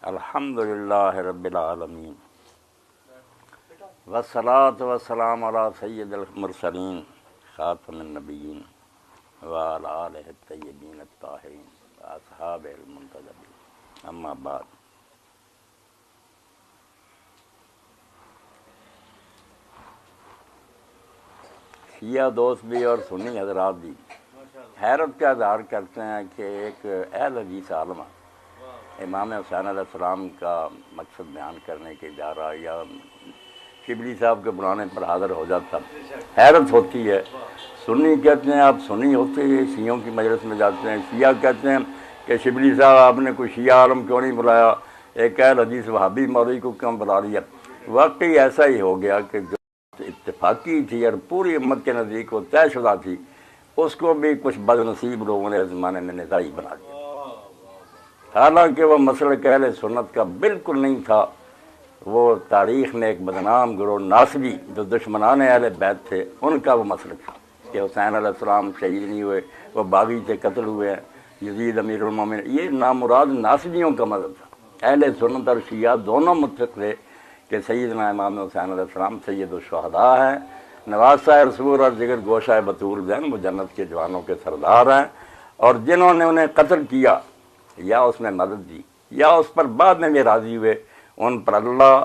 الحمدللہ رب العالمین والصلاة والسلام علی سید المرسلین خاتم النبیین وعلی آلہ الطیبین الطاہرین واصحابہ المنتجبین، اما بعد۔ شیعہ دوست بھی اور سنی حضرات بھی حیرت کا اظہار کرتے ہیں کہ ایک اہل حدیث عالمہ امام حسین علیہ السلام کا مقصد بیان کرنے کے جا رہا یا شبلی صاحب کے بلانے پر حاضر ہو جاتا، حیرت ہوتی ہے۔ سنی کہتے ہیں آپ سنی ہوتے ہیں، شیعوں کی مجلس میں جاتے ہیں، شیعہ کہتے ہیں کہ شبلی صاحب آپ نے کوئی شیعہ عالم کیوں نہیں بلایا، ایک اہل حدیث وہابی مولوی کو کیوں بلا لیا۔ واقعی ایسا ہی ہو گیا کہ جو اتفاقی تھی اور پوری امت کے نزدیک وہ طے شدہ تھی، اس کو بھی کچھ بد نصیب لوگوں نے اس زمانے میں نزاعی بنا دیا، حالانکہ وہ مسلک اہل سنت کا بالکل نہیں تھا۔ وہ تاریخ نے ایک بدنام گروہ ناصبی جو دشمنان اہل بیت تھے ان کا وہ مسلک تھا کہ حسین علیہ السلام شہید نہیں ہوئے، وہ باغی سے قتل ہوئے ہیں، یزید امیر المومنین، یہ نامراد ناصبیوں کا مذہب تھا۔ اہل سنت اور شیعہ دونوں متفق تھے کہ سیدنا امام حسین علیہ السلام سید الشہداء ہیں، نواسہ رسول اور جگر گوشہ بطول ہیں، وہ جنت کے جوانوں کے سردار ہیں، اور جنہوں نے انہیں قتل کیا یا اس میں مدد دی یا اس پر بعد میں بھی راضی ہوئے، ان پر اللہ،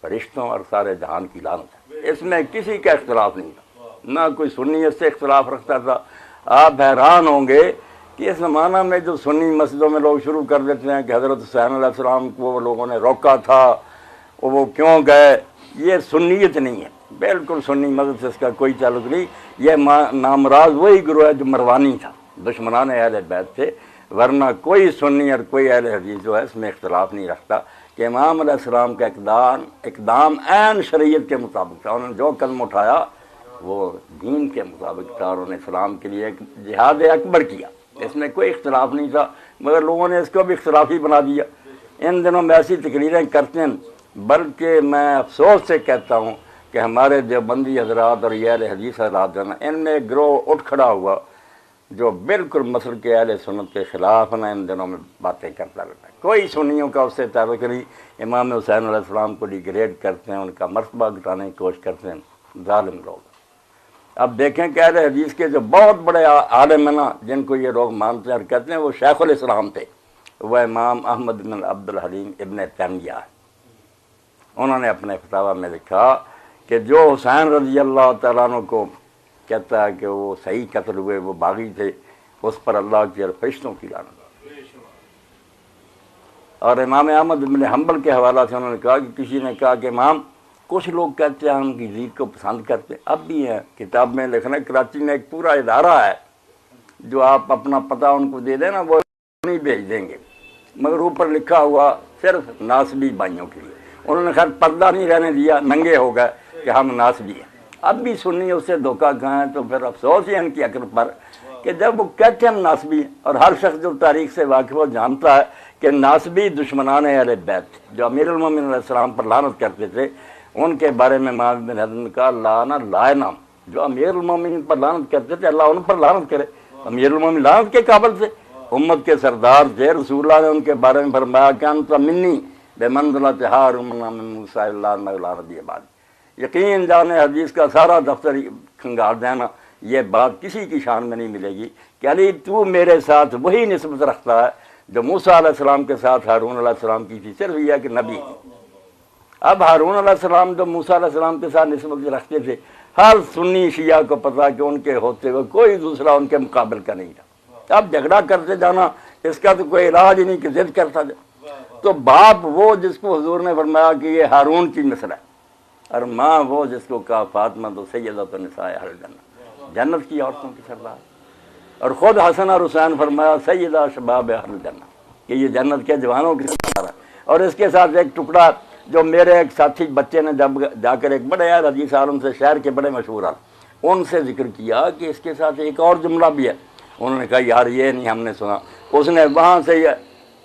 فرشتوں اور سارے جہان کی لعنت ہے۔ اس میں کسی کا اختلاف نہیں تھا، نہ کوئی سنی اس سے اختلاف رکھتا تھا۔ آپ حیران ہوں گے کہ اس زمانہ میں جو سنی مسجدوں میں لوگ شروع کر دیتے ہیں کہ حضرت حسین علیہ السلام کو وہ لوگوں نے روکا تھا، وہ کیوں گئے، یہ سنیت نہیں ہے، بالکل سنی مذہب سے اس کا کوئی تعلق نہیں۔ یہ نامراض وہی گروہ ہے جو مروانی تھا، دشمنان اہل بیت تھے، ورنہ کوئی سنی اور کوئی اہل حدیث جو ہے اس میں اختلاف نہیں رکھتا کہ امام علیہ السلام کا اقدام عین شریعت کے مطابق تھا۔ انہوں نے جو قدم اٹھایا وہ دین کے مطابق تھا، اور انہوں نے اسلام کے لیے ایک جہاد اکبر کیا، اس میں کوئی اختلاف نہیں تھا، مگر لوگوں نے اس کو بھی اختلافی بنا دیا۔ ان دنوں میں ایسی تقریریں کرتے ہیں، بلکہ میں افسوس سے کہتا ہوں کہ ہمارے دیوبندی حضرات اور یہ اہل حدیث حضرات جو ہیں، ان میں گروہ اٹھ کھڑا ہوا جو بالکل مسلک کے اہل سنت کے خلاف نہ ان دنوں میں باتیں کرتا رہتا ہے۔ کوئی سنیوں کا اس سے تعلق نہیں، امام حسین علیہ السلام کو ڈیگریڈ کرتے ہیں، ان کا مرتبہ گھٹانے کی کوشش کرتے ہیں، ظالم لوگ۔ اب دیکھیں کہ اہل حدیث کے جو بہت بڑے عالم ہیں نا، جن کو یہ لوگ مانتے ہیں اور کہتے ہیں وہ شیخ الاسلام تھے، وہ امام احمد بن عبد الحلیم ابن تیمیہ ہے۔ انہوں نے اپنے فتاویٰ میں لکھا کہ جو حسین رضی اللہ تعالیٰ عنہ کو کہتا ہے کہ وہ صحیح قتل ہوئے، وہ باغی تھے، اس پر اللہ کی اور فرشتوں کی لعنت۔ اور امام احمد بن حنبل کے حوالہ سے انہوں نے کہا کہ کسی نے کہا کہ امام کچھ لوگ کہتے ہیں ہم یزید کو پسند کرتے ہیں، اب بھی ہیں، کتاب میں لکھنا، کراچی میں ایک پورا ادارہ ہے جو آپ اپنا پتہ ان کو دے دیں نا، وہ نہیں بھیج دیں گے، مگر اوپر لکھا ہوا صرف ناصبی بھائیوں کے لیے۔ انہوں نے خیر پردہ نہیں رہنے دیا، ننگے ہو گئے کہ ہم ناصبی ہیں۔ اب بھی سنی اس سے دھوکہ کھائیں تو پھر افسوس ہے ان کی عقل پر کہ جب وہ کہتے ہیں ہم ناصبی ہیں، اور ہر شخص جو تاریخ سے واقف وہ جانتا ہے کہ ناصبی دشمنان اہل بیت جو امیر المومنین علیہ السلام پر لعنت کرتے تھے، ان کے بارے میں امام بن حزم نے کہا لانا لائنا، جو امیر المومنین پر لعنت کرتے تھے اللہ ان پر لعنت کرے۔ امیر المومنین لعنت کے قابل تھے، امت کے سردار تھے، رسول اللہ نے ان کے بارے میں فرمایا کہ انت منی بمنزلۃ ہارون من موسیٰ اللہ نبی بعد۔ یقین جانے حدیث کا سارا دفتر کھنگال دینا، یہ بات کسی کی شان میں نہیں ملے گی کہ علی تو میرے ساتھ وہی نسبت رکھتا ہے جو موسیٰ علیہ السلام کے ساتھ ہارون علیہ السلام کی تھی، صرف یہ کہ نبی۔ اب ہارون علیہ السلام جو موسیٰ علیہ السلام کے ساتھ نسبت رکھتے تھے، ہر سنی شیعہ کو پتا کہ ان کے ہوتے ہوئے کوئی دوسرا ان کے مقابل کا نہیں تھا۔ اب جھگڑا کرتے جانا، اس کا تو کوئی علاج ہی نہیں کہ ضد کرتا جائے۔ تو باپ وہ جس کو حضور نے فرمایا کہ یہ ہارون کی نسل ہے، اور ماں وہ جس کو کہا فاطمہ تو سیدۃ النساء اہل الجنہ، جنت کی عورتوں کی سردار، اور خود حسن اور حسین فرمایا سیدہ شباب اہل الجنہ کہ یہ جنت کے جوانوں کی سردار ہے۔ اور اس کے ساتھ ایک ٹکڑا جو میرے ایک ساتھی بچے نے جب جا کر ایک بڑے اہل حدیث عالم سے، شہر کے بڑے مشہور عالم، ان سے ذکر کیا کہ اس کے ساتھ ایک اور جملہ بھی ہے۔ انہوں نے کہا یار یہ نہیں ہم نے سنا۔ اس نے وہاں سے یہ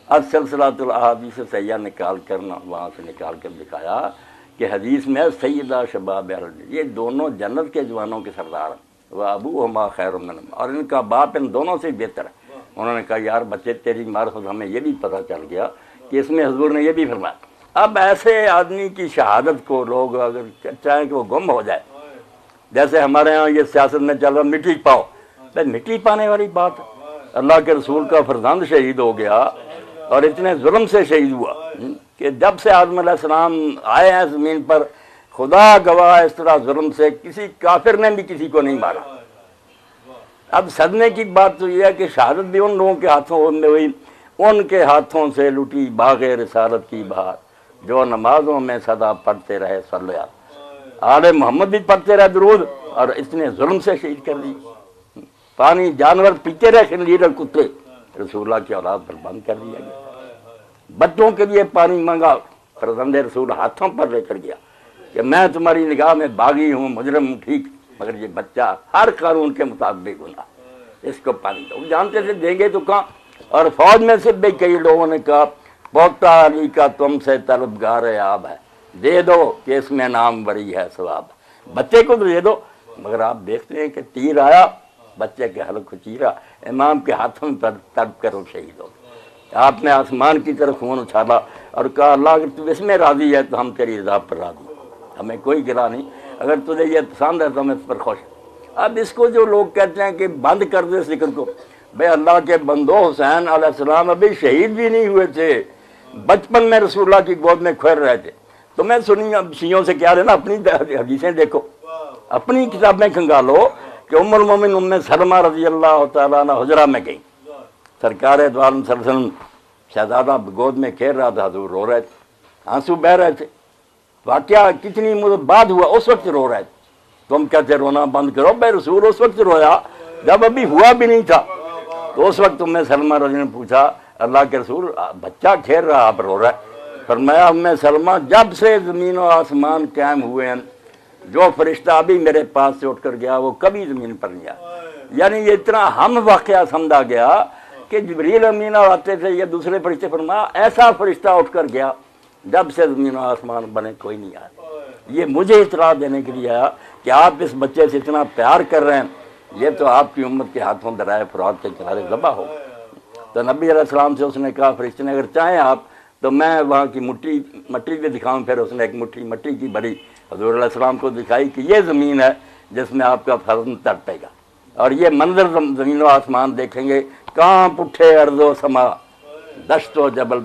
السلسلۃ الاحادیث سیاح نکال کر وہاں سے نکال کر دکھایا کہ حدیث میں سیدہ شباب اہل، یہ دونوں جنت کے جوانوں کے سردار ہیں، وہ ابوہما خیر منہما، اور ان کا باپ ان دونوں سے بہتر ہے۔ انہوں نے کہا یار بچے تیری معرفت ہمیں یہ بھی پتہ چل گیا کہ اس میں حضور نے یہ بھی فرمایا۔ اب ایسے آدمی کی شہادت کو لوگ اگر چاہیں کہ وہ گم ہو جائے، جیسے ہمارے ہاں یہ سیاست میں چل رہا مٹی پاؤ، مٹی پانے والی بات ہے۔ اللہ کے رسول کا فرزند شہید ہو گیا اور اتنے ظلم سے شہید ہوا کہ جب سے آدم علیہ السلام آئے ہیں زمین پر، خدا گواہ اس طرح ظلم سے کسی کافر نے بھی کسی کو نہیں مارا۔ اب صدمے کی بات تو یہ ہے کہ شہادت بھی ان لوگوں کے ہاتھوں میں ہوئی، ان کے ہاتھوں سے لٹی باغ رسالت کی بہار، جو نمازوں میں صدا پڑھتے رہے صلی اللہ، آل محمد بھی پڑھتے رہے درود، اور اس نے ظلم سے شہید کر دی۔ پانی جانور پیتے رہے خنزیر اور کتے، رسول اللہ کی اولاد پر بند کر دیا گیا۔ بچوں کے لیے پانی مانگا، فرزند رسول ہاتھوں پر لے کر گیا کہ میں تمہاری نگاہ میں باغی ہوں، مجرم ہوں، ٹھیک، مگر یہ بچہ ہر قانون کے مطابق گناہ، اس کو پانی دو۔ جانتے تھے دیں گے تو کہاں، اور فوج میں سے بھی کئی لوگوں نے کہا پوتا علی کا تم سے طلبگار آب ہے، دے دو کہ اس میں نام بری ہے ثواب، بچے کو تو دے دو۔ مگر آپ دیکھتے ہیں کہ تیر آیا، بچے کے حلق کو چیرا، امام کے ہاتھوں میں تڑپ کر وہ شہید ہو گئے۔ آپ نے آسمان کی طرف خون اچھالا اور کہا اللہ اگر تو اس میں راضی ہے تو ہم تیری رضا پر راضی ہیں، ہمیں کوئی گرا نہیں، اگر تجھے یہ پسند ہے تو ہم اس پر خوش ہیں۔ اب اس کو جو لوگ کہتے ہیں کہ بند کر دے ذکر کو، بھئی اللہ کے بندو، حسین علیہ السلام ابھی شہید بھی نہیں ہوئے تھے، بچپن میں رسول اللہ کی گود میں کھیر رہے تھے۔ تو میں سنی شیعوں سے کیا رہنا، اپنی حدیثیں دیکھو، اپنی کتابیں کھنگالو کہ ام المومن ام سلمہ رضی اللہ تعالیٰ عنہ حجرہ میں گئی، سرکار دو عالم صلی اللہ علیہ وسلم شہزادہ گود میں کھیر رہا تھا، حضور رو رہے تھے، آنسو بہہ رہے تھے۔ واقعہ کتنی مدت بعد ہوا، اس وقت رو رہے تھے۔ تم کہتے رونا بند کرو، بھائی رسول اس وقت رویا جب ابھی ہوا بھی نہیں تھا۔ تو اس وقت ام سلمہ رضی نے پوچھا اللہ کے رسول بچہ کھیر رہا آپ رو رہے؟ فرمایا ام سلمہ جب سے زمین و آسمان قائم ہوئے ہیں، جو فرشتہ ابھی میرے پاس سے اٹھ کر گیا وہ کبھی زمین پر نہیں آیا۔ یعنی یہ اتنا ہم واقعہ سمجھا گیا کہ جبریل امین اور آتے تھے یہ دوسرے فرشتے، فرمایا ایسا فرشتہ اٹھ کر گیا جب سے زمین و آسمان بنے کوئی نہیں آیا۔ یہ مجھے اطلاع دینے کے لیے آیا کہ آپ اس بچے سے اتنا پیار کر رہے ہیں، یہ تو آپ کی امت کے ہاتھوں درائے فرات کے کنارے ذبح ہو۔ تو نبی علیہ السلام سے اس نے کہا فرشتے نے اگر چاہیں آپ تو میں وہاں کی مٹی بھی دکھاؤں۔ پھر اس نے ایک مٹھی مٹی کی بڑی حضور علیہ السلام کو دکھائی کہ یہ زمین ہے جس میں آپ کا فرزند تڑپے گا، اور یہ منظر زمین و آسمان دیکھیں گے، کانپ اٹھے ارض و سما، دشت و جبل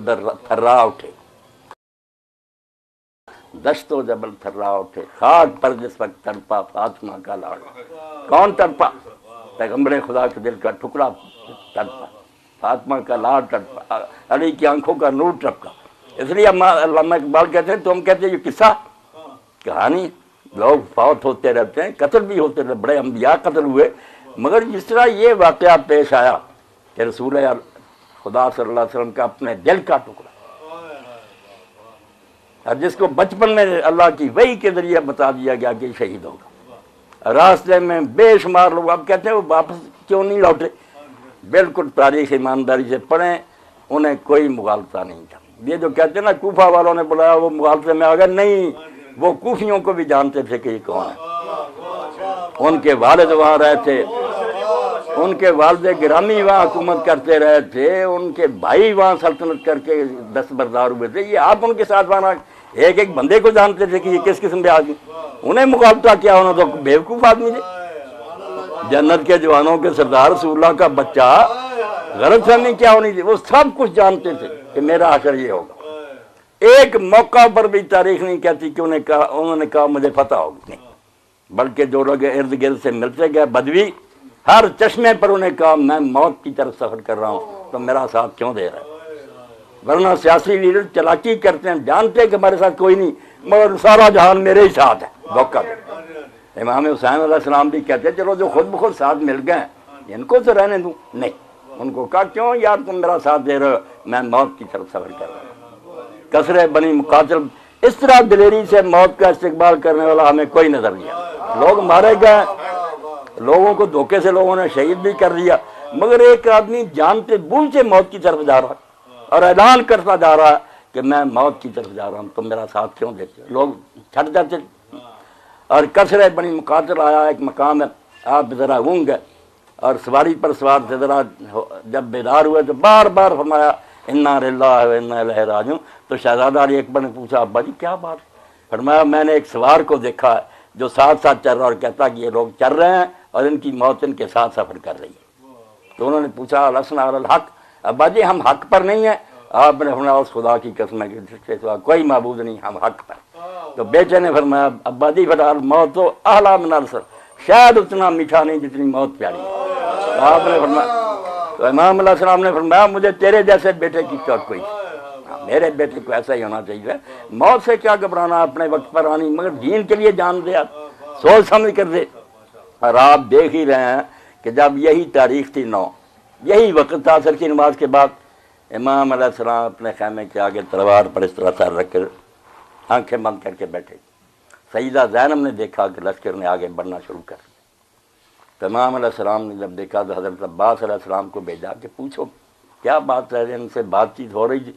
تھرا اٹھے، دشت و جبل تھرا اٹھے، خاک پر جس وقت تڑپا فاطمہ کا لاڈ۔ کون تڑپا؟ پیغمبر خدا کے دل کا ٹکڑا تڑپا، فاطمہ کا لاڈ تڑپا، علی کی آنکھوں کا نور ٹپکا۔ اس لیے علامہ اقبال کہتے ہیں، تم کہتے ہیں یہ قصہ کہانی، لوگ فوت ہوتے رہتے ہیں، قتل بھی ہوتے رہتے، بڑے انبیاء قتل ہوئے، مگر جس طرح یہ واقعہ پیش آیا کہ رسول خدا صلی اللہ علیہ وسلم کا اپنے دل کا ٹکڑا، اور جس کو بچپن میں اللہ کی وحی کے ذریعے بتا دیا گیا کہ شہید ہوگا، راستے میں بے شمار لوگ اب کہتے ہیں وہ واپس کیوں نہیں لوٹے؟ بالکل تاریخ ایمانداری سے پڑھیں، انہیں کوئی مغالطہ نہیں تھا۔ یہ جو کہتے ہیں نا کوفہ والوں نے بلایا وہ مغالطے میں آ گئے، نہیں، وہ کوفیوں کو بھی جانتے تھے کہ یہ کون ہے۔ ان کے والد وہاں رہے تھے، ان کے والد گرامی وہاں حکومت کرتے رہے تھے، ان کے بھائی وہاں سلطنت کر کے دستبردار ہوئے تھے۔ یہ آپ ان کے ساتھ وہاں ایک ایک بندے کو جانتے تھے کہ یہ کس قسم کے آدمی، انہیں مغالطہ کیا ہونا تو بیوقوف آدمی تھے۔ جنت کے جوانوں کے سردار رسول اللہ کا بچہ، غلط فہمی کیا ہونی تھی، وہ سب کچھ جانتے تھے کہ میرا آخر یہ ہوگا۔ ایک موقع پر بھی تاریخ نہیں کہتی کہ انہوں نے کہا مجھے پتہ ہوگی، نہیں، بلکہ جو لوگ ارد گرد سے ملتے گئے بدوی، ہر چشمے پر انہیں کہا میں موت کی طرف سفر کر رہا ہوں تو میرا ساتھ کیوں دے رہا ہے؟ ورنہ سیاسی لیڈر چلاکی کرتے ہیں، جانتے ہیں کہ ہمارے ساتھ کوئی نہیں، مگر سارا جہان میرے ہی ساتھ ہے، دھوکہ دے۔ امام حسین علیہ السلام بھی کہتے ہیں چلو جو خود بخود ساتھ مل گئے ان کو تو رہنے دوں، نہیں، ان کو کہا کیوں یار تم میرا ساتھ دے رہے ہو، میں موت کی طرف سفر کر رہا ہوں۔ کثرے بنی مقاتل، اس طرح دلیری سے موت کا استقبال کرنے والا ہمیں کوئی نظر نہیں آیا۔ لوگ مارے گئے، لوگوں کو دھوکے سے لوگوں نے شہید بھی کر دیا، مگر ایک آدمی جانتے بوجھ سے موت کی طرف جا رہا ہے اور اعلان کرتا جا رہا ہے کہ میں موت کی طرف جا رہا ہوں، تم میرا ساتھ کیوں دیتے ہو؟ لوگ چھٹ جاتے اور کثرے بنی مقاتل آیا، ایک مقام ہے، آپ ذرا اونگ گئے اور سواری پر سوار سے ذرا جب بیدار ہوئے تو بار بار فرمایا انا للہ و انا الیہ راجعون۔ تو شہزادہ علی اکبر نے پوچھا ابا جی کیا بات؟ فرمایا میں نے ایک سوار کو دیکھا ہے جو ساتھ ساتھ چل رہا اور کہتا کہ یہ لوگ چل رہے ہیں اور ان کی موت ان کے ساتھ سفر کر رہی ہے۔ تو انہوں نے پوچھا لسنا علی الحق، ابا جی ہم حق پر نہیں ہیں؟ آپ نے فرمایا اس خدا کی قسم ہے کہ جس کے سوا کوئی معبود نہیں، ہم حق پر۔ تو بیٹے نے فرمایا ابا جی فلحال موت تو اعلیٰ من العسل، شاید اتنا میٹھا نہیں جتنی موت پیاری ہے۔ تو آپ نے فرمایا، تو امام علیہ السلام نے فرمایا مجھے تیرے جیسے بیٹے کی توقع ہی، میرے بیٹے کو ایسا ہی ہونا چاہیے، موت سے کیا گھبرانا، اپنے وقت پر آنی، مگر دین کے لیے جان دے، آپ سوچ سمجھ کر دے۔ اور آپ دیکھ ہی رہے ہیں کہ جب یہی تاریخ تھی 9، یہی وقت تھا عصر کی نماز کے بعد، امام علیہ السلام اپنے خیمے کے آگے تلوار پر اس طرح سر رکھ کر آنکھیں بند کر کے بیٹھے۔ سیدہ زینب نے دیکھا کہ لشکر نے آگے بڑھنا شروع کر دیا، تو امام علیہ السلام نے جب دیکھا تو حضرت عباس علیہ السلام کو بھیجا کہ پوچھو کیا بات ہے، ان سے بات چیت ہو رہی تھی۔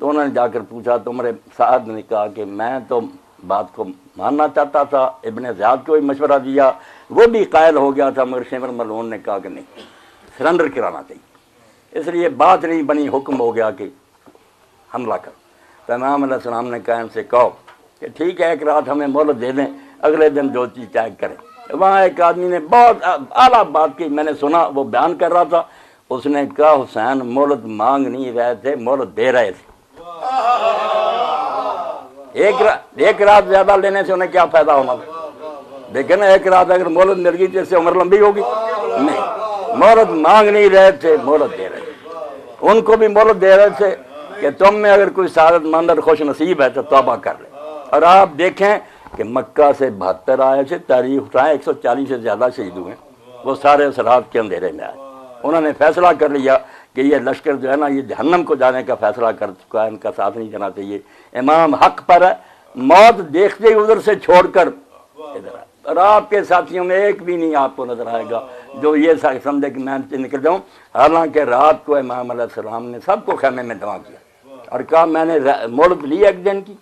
تو انہوں نے جا کر پوچھا تو عمر سعد نے کہا کہ میں تو بات کو ماننا چاہتا تھا، ابن زیاد کو بھی مشورہ دیا، وہ بھی قائل ہو گیا تھا، مگر شمر ملعون نے کہا کہ نہیں، سرنڈر کرانا چاہیے، اس لیے بات نہیں بنی، حکم ہو گیا کہ حملہ کرو۔ تو امام علیہ السلام نے کہا ان سے کہو کہ ٹھیک ہے ایک رات ہمیں مہلت دے دیں، اگلے دن جو چیز چاہے کریں۔ وہاں ایک آدمی نے بہت اعلیٰ بات کی، میں نے سنا، وہ بیان کر رہا تھا، اس نے کہا حسین مہلت مانگ نہیں رہے تھے، مہلت دے رہے تھے۔ ایک رات زیادہ لینے سے انہیں کیا فائدہ ہونا تھا؟ لیکن ایک رات اگر مہلت مل گئی تو اس سے عمر لمبی ہوگی نہیں، مہلت مانگ نہیں رہے تھے، مہلت دے رہے تھے۔ ان کو بھی مہلت دے رہے تھے کہ تم میں اگر کوئی سعادت مند اور خوش نصیب ہے تو توبہ کر لے۔ اور آپ دیکھیں کہ مکہ سے 72 آئے تھے، تاریخ اٹھائیں 140 سے زیادہ شہید ہوئے، وہ سارے اس رات کے اندھیرے میں آئے۔ انہوں نے فیصلہ کر لیا کہ یہ لشکر جو ہے نا یہ جہنم کو جانے کا فیصلہ کر چکا ہے، ان کا ساتھ نہیں جانا چاہیے، امام حق پر ہے۔ موت دیکھتے ہی ادھر سے چھوڑ کر ادھر آئے، اور آپ کے ساتھیوں میں ایک بھی نہیں آپ کو نظر آئے گا جو یہ سمجھے کہ میں نکل جاؤں۔ حالانکہ رات کو امام علیہ السلام نے سب کو خیمے میں جمع کیا اور کہا میں نے مہلت لی ایک دن کی،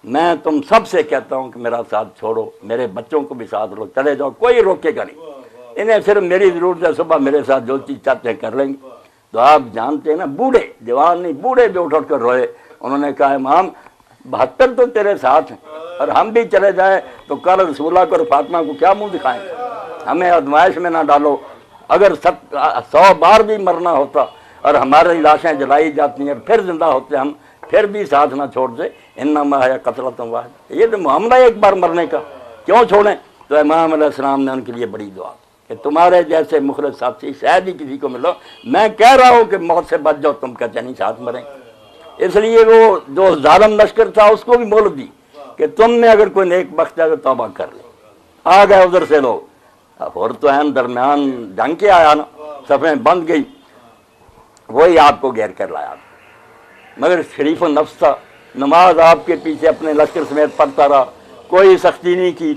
میں تم سب سے کہتا ہوں کہ میرا ساتھ چھوڑو، میرے بچوں کو بھی ساتھ لو، چلے جاؤ، کوئی روکے گا نہیں، انہیں صرف میری ضرورت ہے، صبح میرے ساتھ جو چیز چاہتے ہیں کر لیں گے۔ تو آپ جانتے ہیں نا، بوڑھے جوان نہیں، بوڑھے بھی اٹھ کر روئے۔ انہوں نے کہا امام 72 تو تیرے ساتھ ہیں اور ہم بھی چلے جائیں تو کل رسول اللہ کو اور فاطمہ کو کیا منہ دکھائیں گے؟ ہمیں آزمائش میں نہ ڈالو، اگر 100 بار بھی مرنا ہوتا اور ہماری لاشیں جلائی جاتی ہیں پھر زندہ ہوتے ہم، پھر بھی ساتھ نہ چھوڑتے، انما ہے قتلۃ واحد، یہ تو معاملہ ایک بار مرنے کا، کیوں چھوڑیں؟ تو امام علیہ السلام نے ان کے لیے بڑی دعا کہ تمہارے جیسے مخلص ساتھی شاید ہی کسی کو ملو، میں کہہ رہا ہوں کہ موت سے بچ جاؤ، تم کہتے نہیں ساتھ مریں۔ اس لیے وہ جو ظالم لشکر تھا اس کو بھی مہلت دی کہ تم میں اگر کوئی نیک بخت ہے تو توبہ کر لے۔ آ گئے ادھر سے لوگ، اور تو این درمیان جنگ کے آیا نا، صفیں بند گئی، وہی آپ کو گھیر کر لایا، مگر شریف النفس تھا، نماز آپ کے پیچھے اپنے لشکر سمیت پڑھتا رہا، کوئی سختی نہیں کی۔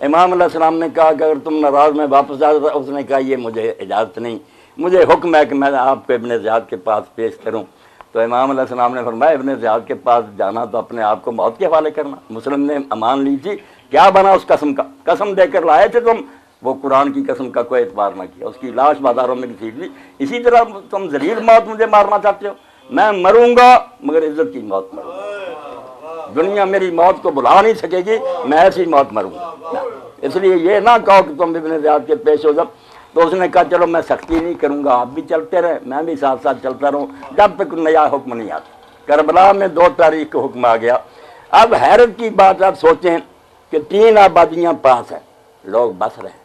امام علیہ السلام نے کہا کہ اگر تم ناراض میں واپس آ جاتا، اس نے کہا یہ مجھے اجازت نہیں، مجھے حکم ہے کہ میں آپ کو ابن زیاد کے پاس پیش کروں۔ تو امام علیہ السلام نے فرمایا ابن زیاد کے پاس جانا تو اپنے آپ کو موت کے حوالے کرنا۔ مسلم نے امان لی تھی، کیا بنا اس قسم کا؟ قسم دے کر لائے تھے تم، وہ قرآن کی قسم کا کوئی اعتبار نہ کیا، اس کی لاش بازاروں میں گھسیٹ لی۔ اسی طرح تم ذلیل موت مجھے مارنا چاہتے ہو، میں مروں گا مگر عزت کی موت مروں گا، دنیا میری موت کو بلا نہیں سکے گی، میں ایسی موت مروں گا۔ اس لیے یہ نہ کہو کہ تم ابن زیاد کے پیش ہو جب۔ تو اس نے کہا چلو میں سختی نہیں کروں گا، آپ بھی چلتے رہے، میں بھی ساتھ ساتھ چلتا رہوں جب تک نیا حکم نہیں آتا۔ کربلا میں 2 تاریخ کو حکم آ گیا۔ اب حیرت کی بات آپ سوچیں کہ 3 آبادیاں پاس ہیں، لوگ بس رہے ہیں،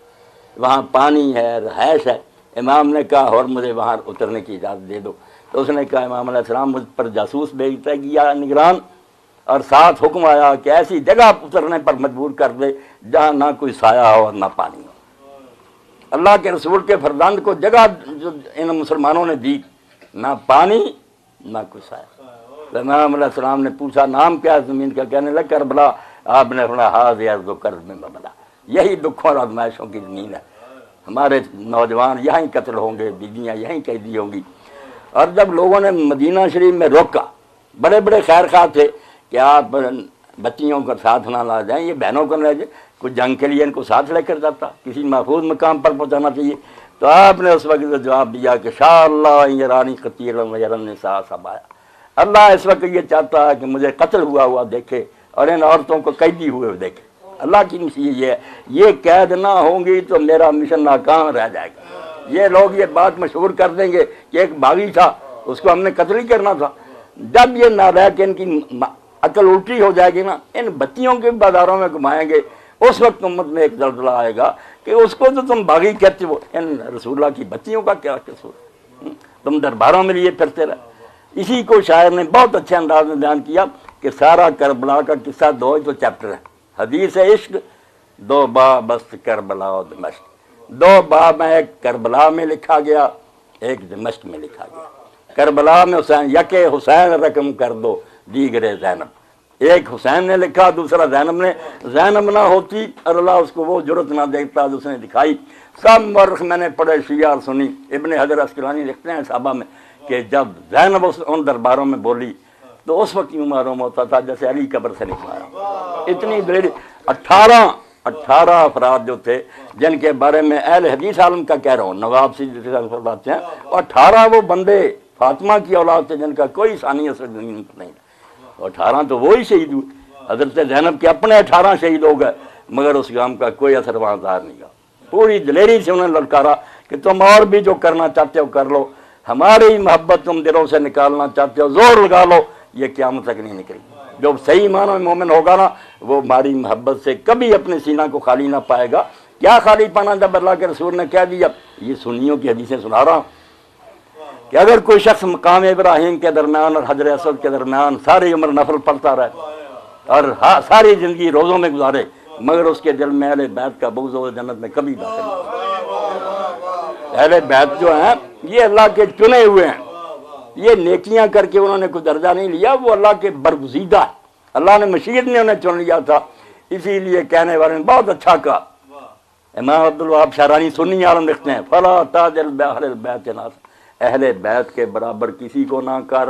وہاں پانی ہے، رہائش ہے۔ امام نے کہا اور مجھے وہاں اترنے کی اجازت دے دو۔ تو اس نے کہا امام علیہ السلام مجھ پر جاسوس بھیجتا گیا نگران، اور ساتھ حکم آیا کہ ایسی جگہ اترنے پر مجبور کر دے جہاں نہ کوئی سایہ ہو اور نہ پانی ہو۔ اللہ کے رسول کے فرزند کو جگہ جو ان مسلمانوں نے دی، نہ پانی نہ کوئی سایہ۔ امام علیہ السلام نے پوچھا نام کیا ہے زمین کا؟ کہنے لگا کربلا۔ آپ نے فرمایا ہاذ یرد کرب میں مبلا، یہی دکھوں اور آزمائشوں کی زمین ہے، ہمارے نوجوان یہیں قتل ہوں گے، بیویاں یہیں قیدی ہوں گی۔ اور جب لوگوں نے مدینہ شریف میں روکا، بڑے بڑے خیر خواہ تھے کہ آپ بچیوں کو ساتھ نہ لا جائیں، یہ بہنوں کو لے جائیں، کچھ جنگ کے لیے ان کو ساتھ لے کر جاتا، کسی محفوظ مقام پر پہنچانا چاہیے۔ تو آپ نے اس وقت جواب دیا کہ شاء اللہ یرانی قتیر النساء سب آیا، اللہ اس وقت یہ چاہتا ہے کہ مجھے قتل ہوا دیکھے اور ان عورتوں کو قیدی ہوئے دیکھے۔ اللہ کی نصیحت یہ ہے، یہ قید نہ ہوں گی تو میرا مشن ناکام رہ جائے گا۔ یہ لوگ یہ بات مشہور کر دیں گے کہ ایک باغی تھا، اس کو ہم نے قتل ہی کرنا تھا۔ جب یہ نالائق ان کی عقل الٹی ہو جائے گی نا، ان بچیوں کے بازاروں میں گھمائیں گے، اس وقت امت میں ایک زلزلہ آئے گا کہ اس کو تو تم باغی کہتے ہو، ان رسول اللہ کی بچیوں کا کیا قصور، تم درباروں میں لیے پھرتے رہے۔ اسی کو شاعر نے بہت اچھے انداز میں بیان کیا کہ سارا کربلا کا قصہ دو ہی تو چیپٹر ہے، حدیث عشق، دو باب است کربلا و دمشق۔ دو باب میں، ایک کربلا میں لکھا گیا، ایک دمشق میں لکھا گیا۔ کربلا میں حسین، یک حسین رقم کر دو دیگر زینب، ایک حسین نے لکھا، دوسرا زینب نے۔ زینب نہ ہوتی اور اللہ اس کو وہ جرت نہ دیتا جو اس نے دکھائی۔ سب مورخ میں نے پڑھے، شیعہ اور سنی۔ ابن حجر عسقلانی لکھتے ہیں صحابہ میں کہ جب زینب ان درباروں میں بولی تو اس وقت یوں معلوم ہوتا تھا جیسے علی قبر سے نکلایا۔ اتنی بڑی 18 افراد جو تھے جن کے بارے میں اہل حدیث عالم کا کہہ رہا ہوں، نواب سی فرماتے ہیں، اور 18 وہ بندے فاطمہ کی اولاد تھے جن کا کوئی ثانی اثر نہیں، 18 تو وہی شہید ہوئے۔ حضرت زینب کے اپنے 18 شہید ہو گئے، مگر اس کام کا کوئی اثر وہاں ظاہر نہیں ہوا۔ پوری دلیری سے انہوں نے للکارا کہ تم اور بھی جو کرنا چاہتے ہو کر لو، ہماری محبت تم دلوں سے نکالنا چاہتے ہو، زور لگا لو، یہ قیامت تک نہیں نکلے گی۔ جو صحیح معنوں میں مومن ہوگا نا، وہ ہماری محبت سے کبھی اپنے سینہ کو خالی نہ پائے گا۔ کیا خالی پانا؟ جب اللہ کے رسول نے کہہ دیا، یہ سنیوں کی حدیثیں سنا رہا ہوں کہ اگر کوئی شخص مقام ابراہیم کے درمیان اور حجر اسود کے درمیان ساری عمر نفل پڑھتا رہے اور ساری زندگی روزوں میں گزارے، مگر اس کے دل میں اہل بیت کا بغض ہو، جنت میں کبھی داخل نہیں ہوگا۔ اہل بیت جو ہیں یہ اللہ کے چنے ہوئے ہیں، یہ نیکیاں کر کے انہوں نے کوئی درجہ نہیں لیا، وہ اللہ کے برگزیدہ ہے، اللہ نے مشیت نے انہیں چن لیا تھا۔ اسی لیے کہنے والے نے بہت اچھا کہا، امام عبدالوہاب شعرانی سنی عالم لکھتے ہیں، فلا تاجل باہل البیت ناس، اہل بیت کے برابر کسی کو نہ کر،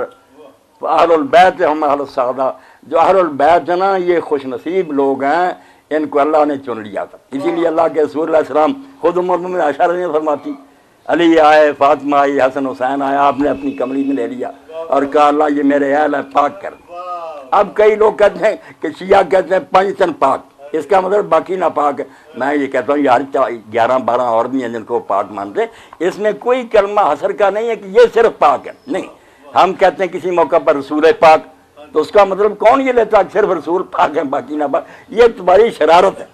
اہل البیت ہم اہل السعادہ، جو اہل البیت ہے نا یہ خوش نصیب لوگ ہیں، ان کو اللہ نے چن لیا تھا۔ اسی لیے اللہ کے رسول علیہ السلام خود ام المؤمنین عائشہ رضی اللہ عنہا فرماتی، علی آئے، فاطمہ آئی، حسن حسین آیا، آپ نے اپنی کملی میں لے لیا اور کہا اللہ یہ میرے اہل ہے، پاک کر۔ اب کئی لوگ کہتے ہیں کہ شیعہ کہتے ہیں 5 تن پاک، اس کا مطلب باقی نہ پاک ہے۔ میں یہ کہتا ہوں یار 11-12 اور بھی ہیں جن کو پاک مانتے، اس میں کوئی کلمہ حسر کا نہیں ہے کہ یہ صرف پاک ہے، نہیں۔ ہم کہتے ہیں کسی موقع پر رسول پاک، تو اس کا مطلب کون یہ لیتا ہے صرف رسول پاک ہیں باقی نہ پاک؟ یہ تمہاری شرارت ہے،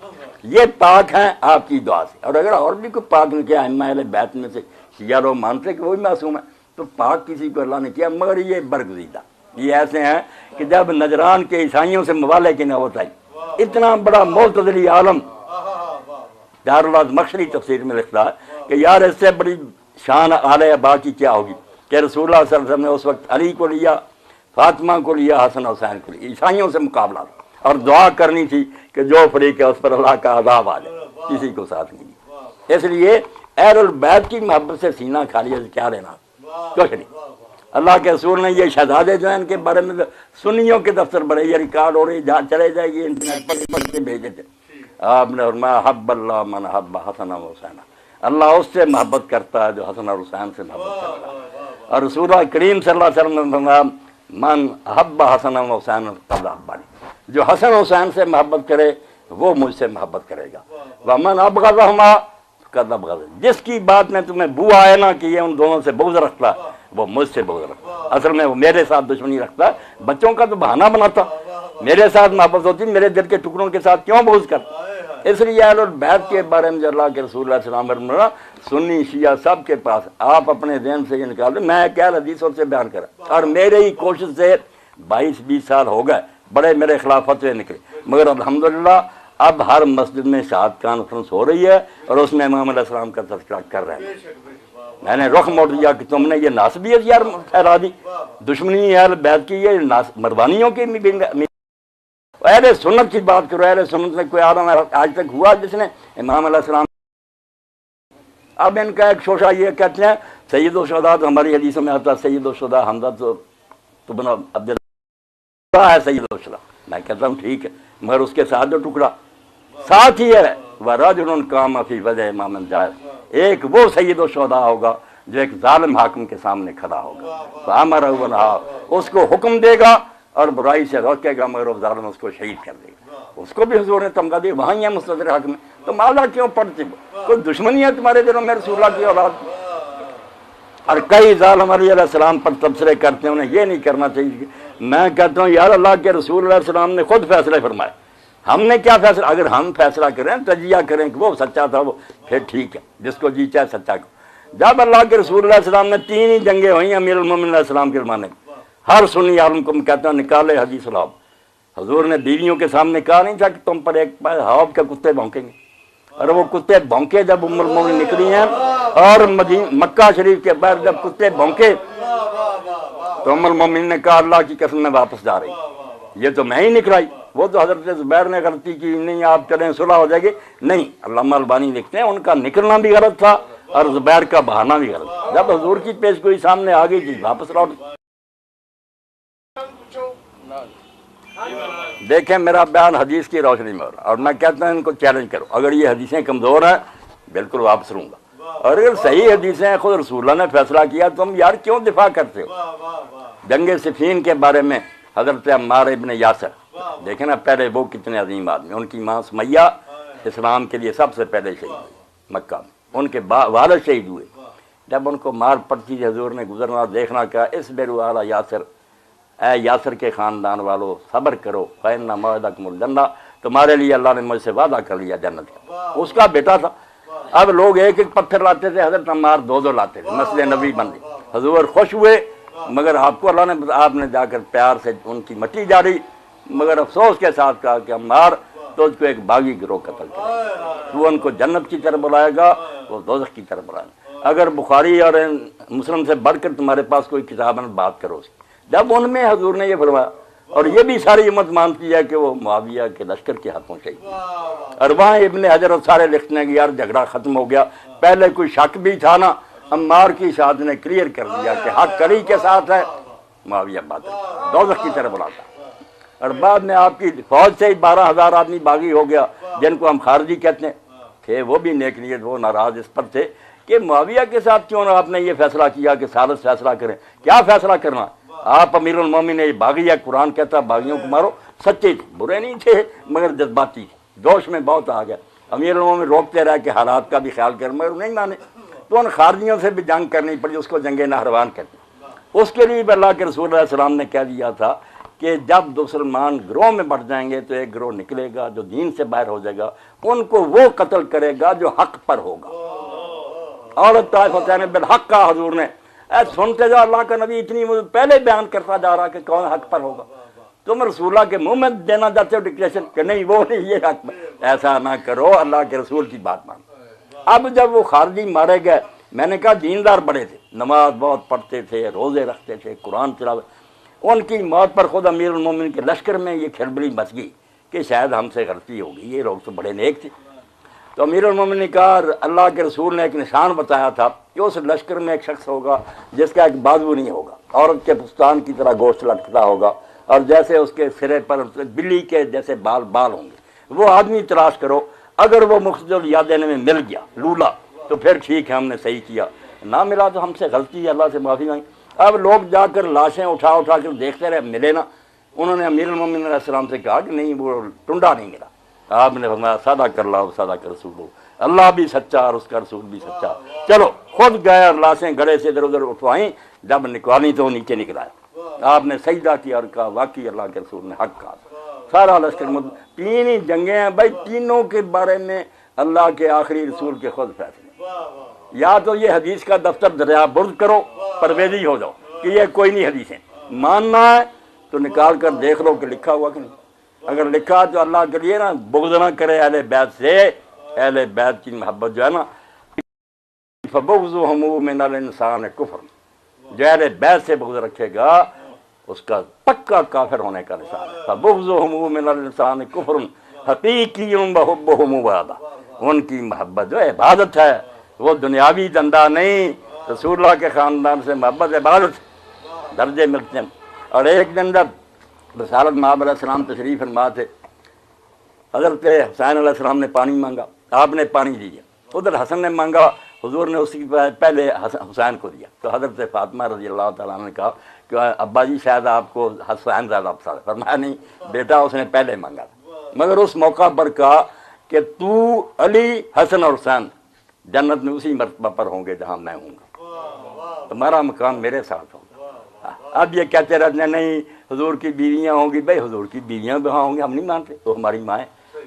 یہ پاک ہیں آپ کی دعا سے۔ اور اگر اور بھی کوئی پاک نے کیا، ائمہ اہل بیت میں سے شیعہ لوگ مانتے ہیں کہ وہی معصوم ہے، تو پاک کسی کو اللہ نے کیا، مگر یہ برگزیدہ، یہ ایسے ہیں کہ جب نجران کے عیسائیوں سے موالے کی نوبت آئی، اتنا بڑا معتزلی عالم دارالمخشری تفسیر میں لکھتا ہے کہ یار اس سے بڑی شان آل ابا کی کیا ہوگی کہ رسول اللہ صلی اللہ علیہ وسلم نے اس وقت علی کو لیا، فاطمہ کو لیا، حسن حسین کو لیا، عیسائیوں سے مقابلہ تھا، اور دعا کرنی تھی کہ جو فریق ہے اس پر اللہ کا عذاب آ جائے، کسی کو ساتھ نہیں دیا۔ اس لیے اہل البیت کی محبت سے سینہ خالی سے کیا لینا، کچھ نہیں۔ اللہ کے رسول نے یہ شہزادے جو ہیں ان کے بارے میں سنیوں کے دفتر بڑے، یہ ریکارڈ ہو رہی، جہاں چلے جائے گی انٹرنیٹ پر پڑھ کے بھیجے تھے۔ آپ نے فرمایا حب اللہ من حب حسن و حسین، اللہ اس سے محبت کرتا ہے جو حسن اور حسین سے محبت کرتا ہے۔ اور رسول اللہ کریم صلی اللہ علیہ وسلم نے فرمایا من حب حسن و حسین قد احبنی، جو حسن حسین سے محبت کرے وہ مجھ سے محبت کرے گا۔ ومن ابغضہما قد ابغضنی، جس کی بات میں تمہیں بو آئے نا کہ یہ ان دونوں سے بغض رکھتا ہے، وہ مجھ سے بغض رکھتا ہے، اصل میں وہ میرے ساتھ دشمنی رکھتا ہے۔ بچوں کا تو بہانہ بناتا، میرے ساتھ محبت ہوتی، میرے دل کے ٹکڑوں کے ساتھ کیوں بغض کرتا؟ اس لیے اہل البیت کے بارے میں جو اللہ کے رسول علیہ السلام فرمایا، سنی شیعہ سب کے پاس، آپ اپنے ذہن سے یہ نکال دیں، میں کیا حدیثوں سے بیان کرا، اور میرے ہی کوشش سے 22-20 سال ہو گئے، بڑے میرے خلاف فتوے نکلے، مگر الحمدللہ اب ہر مسجد میں شہادت کانفرنس ہو رہی ہے اور اس میں امام علیہ السلام کا تذکرہ کر رہے ہیں۔ میں نے رخ موڑ دیا کہ تم نے یہ ناسبیت یار پھیلا دی، دشمنی اہل بیت کی، یہ مردانیوں کی اہل سنت کی بات کرو۔ اہل سنت میں کوئی عالم آج تک ہوا جس نے امام علیہ السلام، اب ان کا ایک شوشہ یہ کہتے ہیں سید الشہداء، تو ہماری حدیثوں میں آتا ہے سید الشہداء حمزہ تو بن عبد ہے سید الشرا، میں کہتا ہوں ٹھیک ہے، مگر اس کے ساتھ جو ٹکڑا ساتھ ہی ہے وَرَجُلٌ قَامَ فِي وَجْهِ إِمَامٍ جَائِرٍ، ایک وہ سید الشہداء ہوگا جو ایک ظالم حاکم کے سامنے کھڑا ہوگا، فَأَمَرَهُ وَنَهَاهُ، اس کو حکم دے گا اور برائی سے روکے گا، مگر وہ ظالم اس کو شہید کر دے گا۔ اس کو بھی حضور نے تمغہ دیا، وہاں ہی ہے مستدرک حق میں، تو مالا کیوں پڑھتے ہو؟ کوئی دشمنی ہے تمہارے دلوں میں رسول اللہ کی اولاد؟ اور کئی ظالم علیہ السلام پر تبصرے کرتے ہیں، انہیں یہ نہیں کرنا چاہیے۔ میں کہتا ہوں یار اللہ کے رسول علیہ السلام نے خود فیصلے فرمائے، ہم نے کیا فیصلہ؟ اگر ہم فیصلہ کریں تجزیہ کریں کہ وہ سچا تھا، وہ پھر ٹھیک ہے، جس کو جی چاہے سچا کو۔ جب اللہ کے رسول علیہ السلام نے 3 ہی جنگیں ہوئی امیر المومنین علیہ السلام کے زمانے میں، ہر سنی عالم کو کہتا ہوں نکالے حدیث لاب، حضور نے بیویوں کے سامنے کہا نہیں تھا کہ تم پر ایک حوض کے کتے بھونکیں گے، اور وہ کتے بھونکے جب ام المومنین نکلی ہیں، اور مکہ شریف کے باہر جب کتے بھونکے تو ام المومنین نے کہا اللہ کی قسم میں واپس جا رہی، یہ تو میں ہی نکلائی، وہ تو حضرت زبیر نے غلطی کی، نہیں آپ چلیں صلح ہو جائے گی، نہیں، علامہ البانی لکھتے ہیں ان کا نکلنا بھی غلط تھا اور زبیر کا بہانا بھی غلط تھا، جب حضور کی پیش گوئی سامنے آ گئی جی واپس لوٹ۔ دیکھیں میرا بیان حدیث کی روشنی میں ہو رہا، اور میں کہتا ہوں ان کو چیلنج کرو، اگر یہ حدیثیں کمزور ہیں بالکل واپس لوں گا، اور اگر صحیح حدیثیں ہیں خود رسول اللہ نے فیصلہ کیا، تم یار کیوں دفاع کرتے ہو؟ جنگ صفین کے بارے میں حضرت عمار ابن یاسر، دیکھیں نا پہلے وہ کتنے عظیم آدمی، ان کی ماں سمیہ اسلام کے لیے سب سے پہلے شہید ہوئی مکہ میں، ان کے والد شہید ہوئے، جب ان کو مار پڑتی تھی حضور نے گزرنا دیکھنا کہا اصبروا علی یاسر، اے یاسر کے خاندان والو صبر کرو، فإن موعدکم الجنہ، تمہارے لیے اللہ نے مجھ سے وعدہ کر لیا جنت کا، اس کا بیٹا تھا۔ اب لوگ ایک ایک پتھر لاتے تھے، حضرت عمار 2 لاتے تھے، مسجد نبی بن گئی، حضور خوش ہوئے، مگر آپ کو اللہ نے آپ نے جا کر پیار سے ان کی مٹی جاری، مگر افسوس کے ساتھ کہا کہ عمار تو اس کو ایک باغی گروہ قتل کرے، تو ان کو جنت کی طرف بلائے گا، وہ دوزخ کی طرف بلائے گا۔ اگر بخاری اور مسلم سے بڑھ کر تمہارے پاس کوئی کتاب ہے بات کرو اس کی، جب ان میں حضور نے یہ فرمایا، اور یہ بھی ساری امت مانتی ہے کہ وہ معاویہ کے لشکر کے ہاتھوں شہید، اور وہاں ابن حجر اور سارے لکھتے ہیں کہ یار جھگڑا ختم ہو گیا، پہلے کوئی شک بھی تھا نا، عمار کی شہادت نے کلیئر کر دیا کہ حق علی کے ساتھ ہے، معاویہ بادل دوزخ کی طرف بلاتا، اور بعد میں آپ کی فوج سے ہی 12,000 آدمی باغی ہو گیا، جن کو ہم خارجی کہتے ہیں، تھے وہ بھی نیک نیت، وہ ناراض اس پر تھے کہ معاویہ کے ساتھ کیوں آپ نے یہ فیصلہ کیا کہ ثالث فیصلہ کریں، کیا فیصلہ کرنا؟ آپ امیر المومنین نے باغی ہے، قرآن کہتا باغیوں کو مارو، سچے تھے، برے نہیں تھے مگر جذباتی تھے، جوش میں بہت آ گیا، امیر المومنین روکتے رہے کہ حالات کا بھی خیال کریں، مگر نہیں مانے، تو ان خارجیوں سے بھی جنگ کرنی پڑی، اس کو جنگ نہروان کہتے ہیں۔ اس کے لیے بھی اللہ کے رسول علیہ السلام نے کہہ دیا تھا کہ جب مسلمان گروہ میں بڑھ جائیں گے تو ایک گروہ نکلے گا جو دین سے باہر ہو جائے گا، ان کو وہ قتل کرے گا جو حق پر ہوگا، اور طائفتین بالحق کا حضور نے سنتے جاؤ، اللہ کا نبی اتنی پہلے بیان کرتا جا رہا کہ کون حق پر ہوگا، تم رسول اللہ کے منہ میں دینا چاہتے ہو ڈکلیریشن کہ نہیں وہ نہیں یہ حق پر، ایسا نہ کرو، اللہ کے رسول کی بات مانو۔ اب جب وہ خارجی مارے گئے، میں نے کہا دیندار بڑے تھے، نماز بہت پڑھتے تھے، روزے رکھتے تھے، قرآن تلاوت، ان کی موت پر خود امیر المومنین کے لشکر میں یہ کھلبلی مچ گئی کہ شاید ہم سے غلطی ہوگی، یہ لوگ تو بڑے نیک تھے۔ تو امیر المومنین نے کہا اللہ کے رسول نے ایک نشان بتایا تھا کہ اس لشکر میں ایک شخص ہوگا جس کا ایک بازو نہیں ہوگا، عورت کے پستان کی طرح گوشت لٹکتا ہوگا، اور جیسے اس کے سرے پر بلی کے جیسے بال ہوں گے، وہ آدمی تلاش کرو، اگر وہ مختصر یاد دینے میں مل گیا لولا تو پھر ٹھیک ہے ہم نے صحیح کیا، نہ ملا تو ہم سے غلطی ہے، اللہ سے معافی مانگی۔ اب لوگ جا کر لاشیں اٹھا کر دیکھتے رہے، ملے نہ، انہوں نے امیر المومنین علیہ السلام سے کہا کہ نہیں وہ ٹنڈا نہیں ملا، آپ نے فرمایا صدق اللہ صدق رسول اللہ بھی سچا اور اس کا رسول بھی سچا، چلو خود گئے اور لاشیں گڑے سے ادھر ادھر اٹھوائیں، جب نکوالی تو نیچے نکلایا، آپ نے سجدہ کیا اور کہا واقعی اللہ کے رسول نے حق کہا، سارا لشکر 3 ہی جنگیں ہیں بھائی، تینوں کے بارے میں اللہ کے آخری رسول کے خود فیصلے، یا تو یہ حدیث کا دفتر دریا برد کرو، پرویزی ہو جاؤ کہ یہ کوئی نہیں حدیثیں، ماننا ہے تو نکال کر دیکھ لو کہ لکھا ہوا کہ نہیں، اگر لکھا تو اللہ کے لیے نا بغض نہ کرے اہل بیت سے، اہل بیت کی محبت جو ہے نا، فبغضهم من الانسان کفر، جو اہل بیت سے بغض رکھے گا اس کا پکا کافر ہونے کا نشان ہے، فبغضهم من الانسان کفر حقیقی وحبهم عبادہ، ان کی محبت جو عبادت ہے، وہ دنیاوی دندہ نہیں، رسول اللہ کے خاندان سے محبت عبادت درجے ملتے ہیں۔ اور ایک دن جب رسالت مآب علیہ السلام تشریف فرما تھے، حضرت حسین علیہ السلام نے پانی مانگا، آپ نے پانی دیا، ادھر حسن نے مانگا، حضور نے اس کی پہلے حسین کو دیا، تو حضرت فاطمہ رضی اللہ تعالیٰ عنہ نے کہا کہ ابا جی شاید آپ کو حسین زیادہ پسند ہے، فرمایا نہیں بیٹا اس نے پہلے مانگا تھا، مگر اس موقع پر کہا کہ تو علی حسن اور حسین جنت میں اسی مرتبہ پر ہوں گے جہاں میں ہوں گا، تمہارا مقام میرے ساتھ ہوگا۔ اب یہ کہتے رہتے ہیں نہیں حضور کی بیویاں ہوں گی، بھائی حضور کی بیویاں بھی ہوں گی، ہم نہیں مانتے، وہ ہماری ماں ہے،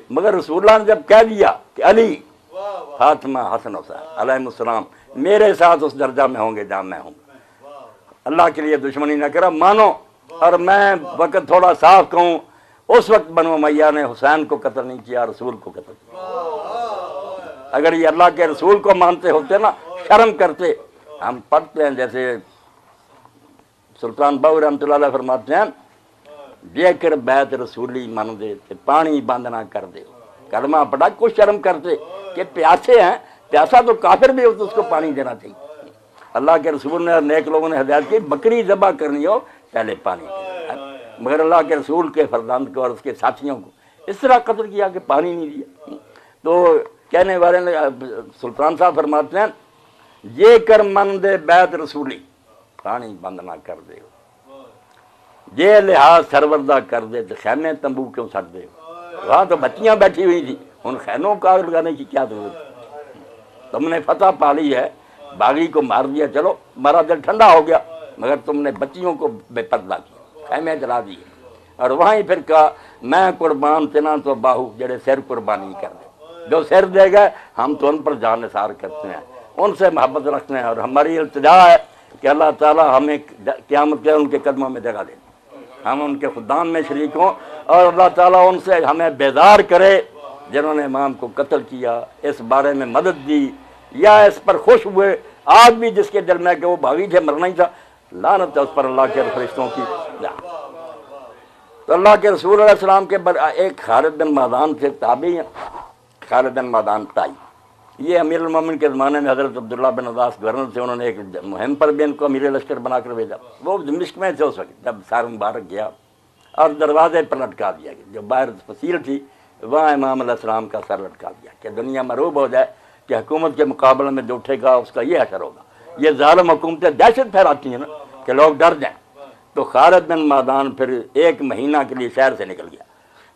مگر رسول اللہ نے جب کہہ دیا کہ علی فاطمہ حسن حسین علیہ السلام میرے ساتھ اس درجہ میں ہوں گے جہاں میں ہوں، اللہ کے لیے دشمنی نہ کرا، مانو۔ اور میں وقت تھوڑا صاف کہوں، اس وقت بنو امیہ نے حسین کو قتل نہیں کیا، رسول کو قتل کیا۔ اگر یہ اللہ کے رسول کو مانتے ہوتے نا، شرم کرتے۔ ہم پڑھتے ہیں جیسے سلطان باہو رحمۃ اللہ علیہ فرماتے ہیں، جے کر بیت رسولی من دے تے پانی بند نہ کر دے، کلمہ پڑھا کچھ شرم کرتے کہ پیاسے ہیں، پیاسا تو کافر بھی ہو تو اس کو پانی دینا چاہیے۔ اللہ کے رسول نے نیک لوگوں نے ہدایت کی بکری ذبح کرنی ہو پہلے پانی، مگر اللہ کے رسول کے فرزند کو اور اس کے ساتھیوں کو اس طرح قتل کیا کہ پانی نہیں دیا۔ تو کہنے والے نے سلطان صاحب فرماتے ہیں، یہ کر من دے بیت رسولی پانی بند نہ کر دے، یہ لحاظ سروردہ کر دے تو خیمے تمبو کیوں سٹ دے، وہاں تو بچیاں بیٹھی ہوئی تھی، ان خیموں کو آگ لگانے کی کیا ضرورت، تم نے فتح پا لی ہے، باغی کو مار دیا، چلو ہمارا دل ٹھنڈا ہو گیا، مگر تم نے بچیوں کو بے پردہ کیا، خیمے جلا دیے، اور وہیں پھر کہا میں قربان تینا تو باہو جڑے سر قربانی کر دے، جو سر دے گئے ہم تو ان پر جان نثار کرتے ہیں، ان سے محبت رکھتے ہیں، اور ہماری التجا ہے کہ اللہ تعالیٰ ہمیں قیامت کے ان کے قدموں میں جگہ دے، ہم ان کے خدام میں شریک ہوں، اور اللہ تعالیٰ ان سے ہمیں بیدار کرے جنہوں نے امام کو قتل کیا، اس بارے میں مدد دی یا اس پر خوش ہوئے، آج بھی جس کے دل میں کہ وہ بھاگی تھے مرنا ہی تھا، لعنت ہے اس پر اللہ کے فرشتوں کی۔ تو اللہ کے رسول علیہ السلام کے ایک خالد بن معدان سے تابعی ہیں، خالد بن معدان تائی، یہ امیر المومنین کے زمانے میں حضرت عبداللہ بن عباس گورنر سے انہوں نے ایک مہم پر بھی ان کو امیر لشکر بنا کر بھیجا، وہ دمشق میں تھے اس وقت جب سار مبارک گیا، اور دروازے پر لٹکا دیا گیا، جو باہر فصیل تھی وہاں امام علیہ السلام کا سر لٹکا دیا کہ دنیا مروب ہو جائے کہ حکومت کے مقابلے میں جو اٹھے گا اس کا یہ حشر ہوگا۔ یہ ظالم حکومتیں دہشت پھیلاتی ہیں نا کہ لوگ ڈر جائیں۔ تو خالد بن معدان پھر ایک مہینہ کے لیے شہر سے نکل گیا،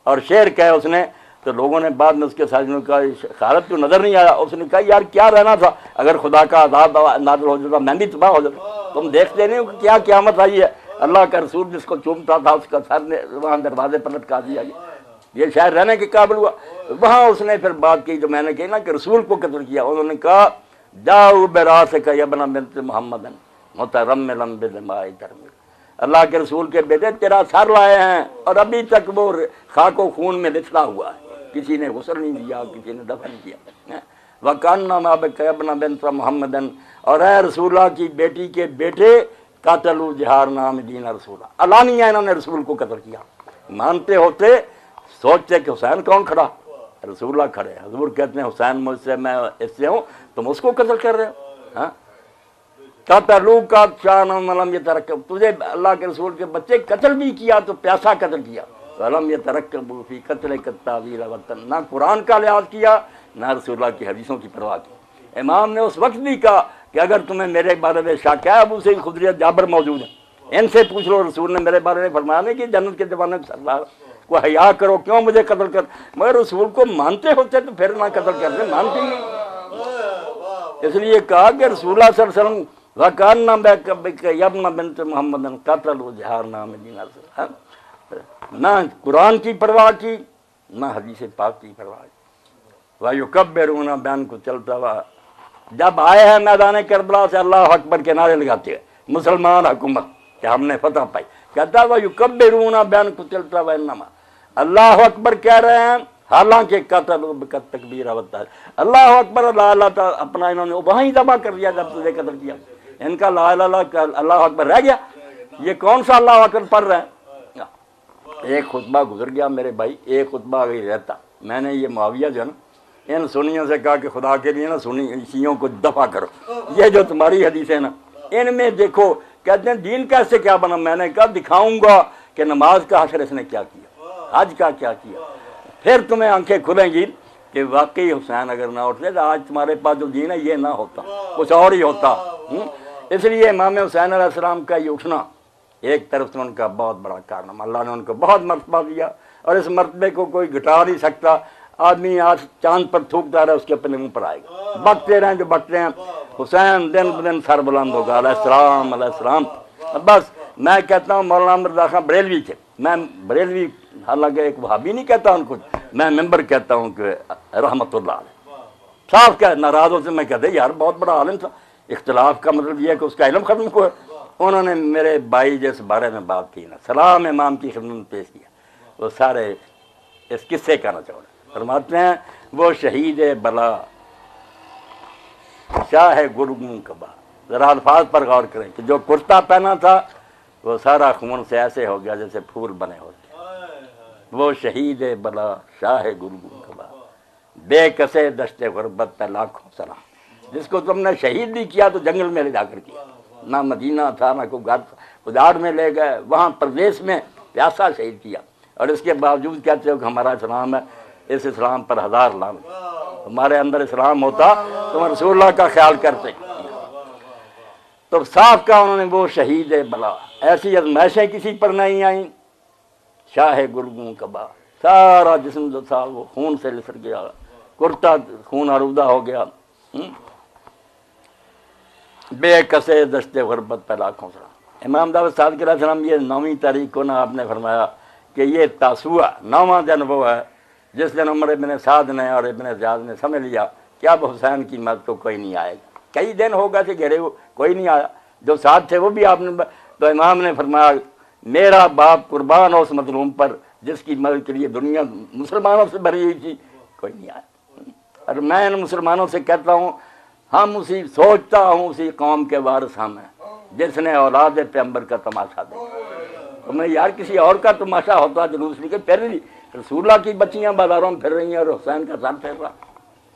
اور شعر کہے اس نے، تو لوگوں نے بعد میں اس کے ساتھیوں نے کہا خالد تو نظر نہیں آیا، اس نے کہا یار کیا رہنا تھا، اگر خدا کا عذاب نازل ہو جاتا میں بھی تباہ ہو جاتا، تم دیکھتے نہیں ہو کہ کیا قیامت آئی ہے، اللہ کا رسول جس کو چومتا تھا اس کا سر نے وہاں دروازے پر لٹکا دیا گیا، یہ شاید رہنے کے قابل ہوا۔ وہاں اس نے پھر بات کی جو میں نے کہی نا کہ رسول کو قتل کیا، انہوں نے کہا جاؤ براسک یا ابن بنت محمد مترملا بدماء ترمل، اللہ کے رسول کے بیٹے تیرا سر لائے ہیں اور ابھی تک وہ خاک و خون میں لثڑا ہوا ہے، کسی نے غسل نہیں دیا، کسی نے دفن کیا۔ وَكَانَّمَا بِكَ ابْنَ بِنْتَ مُحَمَّدٍ، اور اے رسول اللہ کی بیٹی کے بیٹے قاتلوا جہار نام دین رسول، علانیہ انہوں نے رسول کو قتل کیا۔ مانتے ہوتے سوچتے کہ حسین کون کھڑا، رسول اللہ کھڑے، حضور کہتے ہیں حسین مجھ سے، میں اس سے ہوں، تم اس کو قتل کر رہے ہو، ہاں قتلوا کا شان ولم یترکب، تجھے اللہ کے رسول کے بچے قتل بھی کیا تو پیاسا قتل کیا، ولم یترکبوا فی قتل التاویل وطن، نہ قرآن کا لحاظ کیا نہ رسول اللہ کی حدیثوں کی پرواہ کی۔ امام نے اس وقت بھی کہا کہ اگر تمہیں میرے بارے میں شک ہے، ابو سعید خدری جابر موجود ہیں، ان سے پوچھ لو، رسول نے میرے بارے میں فرمایا نہیں کہ جنت کے زمانے میں سردار کو حیا کرو، کیوں مجھے قتل کر، مگر رسول کو مانتے ہوتے تو پھر نہ قتل کرتے، مانتے ہی نہیں، اس لیے کہا کہ رسول اللہ صلی اللہ علیہ وسلم وَكَانَّمَا بِكَ ابْنَ بِنْتِ مُحَمَّدٍ قَتَلُوا جِهَارَ نَامِ دِينَ رسول، نہ قرآن کی پرواہ کی نہ حدیث پاک کی پرواہ کی۔ وَيُكَبِّرُونَ بیان کو چلتا ہوا جب آئے ہیں میدان کربلا سے اللہ اکبر کے نعرے لگاتے ہیں مسلمان حکومت کہ ہم نے فتح پائی، کہتا ہے وَيُكَبِّرُونَ بیان کو چلتا ہوا انما اللہ اکبر کہہ رہے ہیں، حالانکہ قتل تکبیر ہوتا ہے، اللہ اکبر اللہ تعالیٰ اپنا انہوں نے وہیں ذبح کر دیا جب تجھے قتل کیا، ان کا لا الہ الا اللہ اکبر رہ گیا، یہ کون سا اللہ اکبر پڑھ رہے ہیں۔ ایک خطبہ گزر گیا میرے بھائی، ایک خطبہ اگر رہتا، میں نے یہ معاویہ جو ہے نا ان سنیوں سے کہا کہ خدا کے لیے نا سنی شیعوں کو دفع کرو، یہ جو تمہاری حدیث ہے نا ان میں دیکھو، کہتے ہیں دین کیسے کیا بنا، میں نے کہا دکھاؤں گا کہ نماز کا حشر اس نے کیا کیا، حج کا کیا کیا، پھر تمہیں آنکھیں کھلیں گی کہ واقعی حسین اگر نہ اٹھتے تو آج تمہارے پاس جو دین ہے یہ نہ ہوتا، کچھ اور ہی ہوتا۔ اس لیے امام حسین علیہ السلام کا یہ اٹھنا ایک طرف سے ان کا بہت بڑا کارنامہ، اللہ نے ان کو بہت مرتبہ دیا اور اس مرتبے کو کوئی گھٹا نہیں سکتا۔ آدمی آج چاند پر تھوکتا رہا اس کے اپنے منہ پر آئے گا، بکتے رہیں جو بکتے ہیں، حسین دن بدن سر بلند ہوگا علیہ السلام علیہ السلام۔ بس میں کہتا ہوں مولانا مرزا خان بریلوی تھے، میں بریلوی حالانکہ ایک وہابی نہیں کہتا ان کو، میں ممبر کہتا ہوں کہ رحمت اللہ علیہ، صاف کہ ناراض ہوتے میں کہتے یار بہت بڑا عالم تھا، اختلاف کا مطلب یہ ہے کہ اس کا علم ختم ہوا۔ انہوں نے میرے بھائی جس بارے میں بات کی نا، سلام امام کی خدمت میں پیش کیا، وہ سارے اس قصے کا نہ چھوڑے۔ فرماتے ہیں وہ شہید بلا شاہ گرگوں کبا، ذرا الفاظ پر غور کریں کہ جو کرتا پہنا تھا وہ سارا خون سے ایسے ہو گیا جیسے پھول بنے ہوتے۔ وہ شہید بلا شاہ گرگوں کبا، بے کسے دشت غربت پہ لاکھوں سلام، جس کو تم نے شہید بھی کیا تو جنگل میں لے جا کر کیا، نہ مدینہ تھا نہ کوئی گھر تھا، خداڑ میں لے گئے، وہاں پردیس میں پیاسا شہید کیا، اور اس کے باوجود کہتے ہو کہ ہمارا اسلام ہے، اس اسلام پر ہزار لعنت، ہمارے اندر اسلام ہوتا تو ہم رسول اللہ کا خیال کرتے۔ تو صاف کہا انہوں نے وہ شہید بلا، ایسی ازمائشیں کسی پر نہیں آئیں، شاہ گرگوں کبا، سارا جسم جو تھا وہ خون سے لسر گیا، کرتا خون آلودہ ہو گیا، بے کسے دشت غربت پہ لاکھوں سلام۔ امام دعوت صادق علیہ السلام یہ 9ویں تاریخ کو نا آپ نے فرمایا کہ یہ تاسوعہ 9واں دن وہ ہے جس دن عمر ابن سعد نے اور ابن زیاد نے سمجھ لیا کہ اب حسین کی مدد کو کوئی نہیں آئے گا۔ کئی دن ہو گئے تھے گھرے ہوئے، کوئی نہیں آیا، جو ساتھ تھے وہ بھی آپ نے، تو امام نے فرمایا میرا باپ قربان ہو اس مظلوم پر جس کی مدد کے لیے دنیا مسلمانوں سے بھری ہوئی تھی، کوئی نہیں آیا۔ اور میں ان مسلمانوں سے کہتا ہوں ہم اسی سوچتا ہوں اسی قوم کے وارث ہم ہیں جس نے اولاد پیغمبر کا تماشا دیکھا۔ تو میں یار کسی اور کا تماشا ہوتا جلوس لے کے پھر نہیں، رسول اللہ کی بچیاں بازاروں میں پھر رہی ہیں اور حسین کا سر پھیر رہا،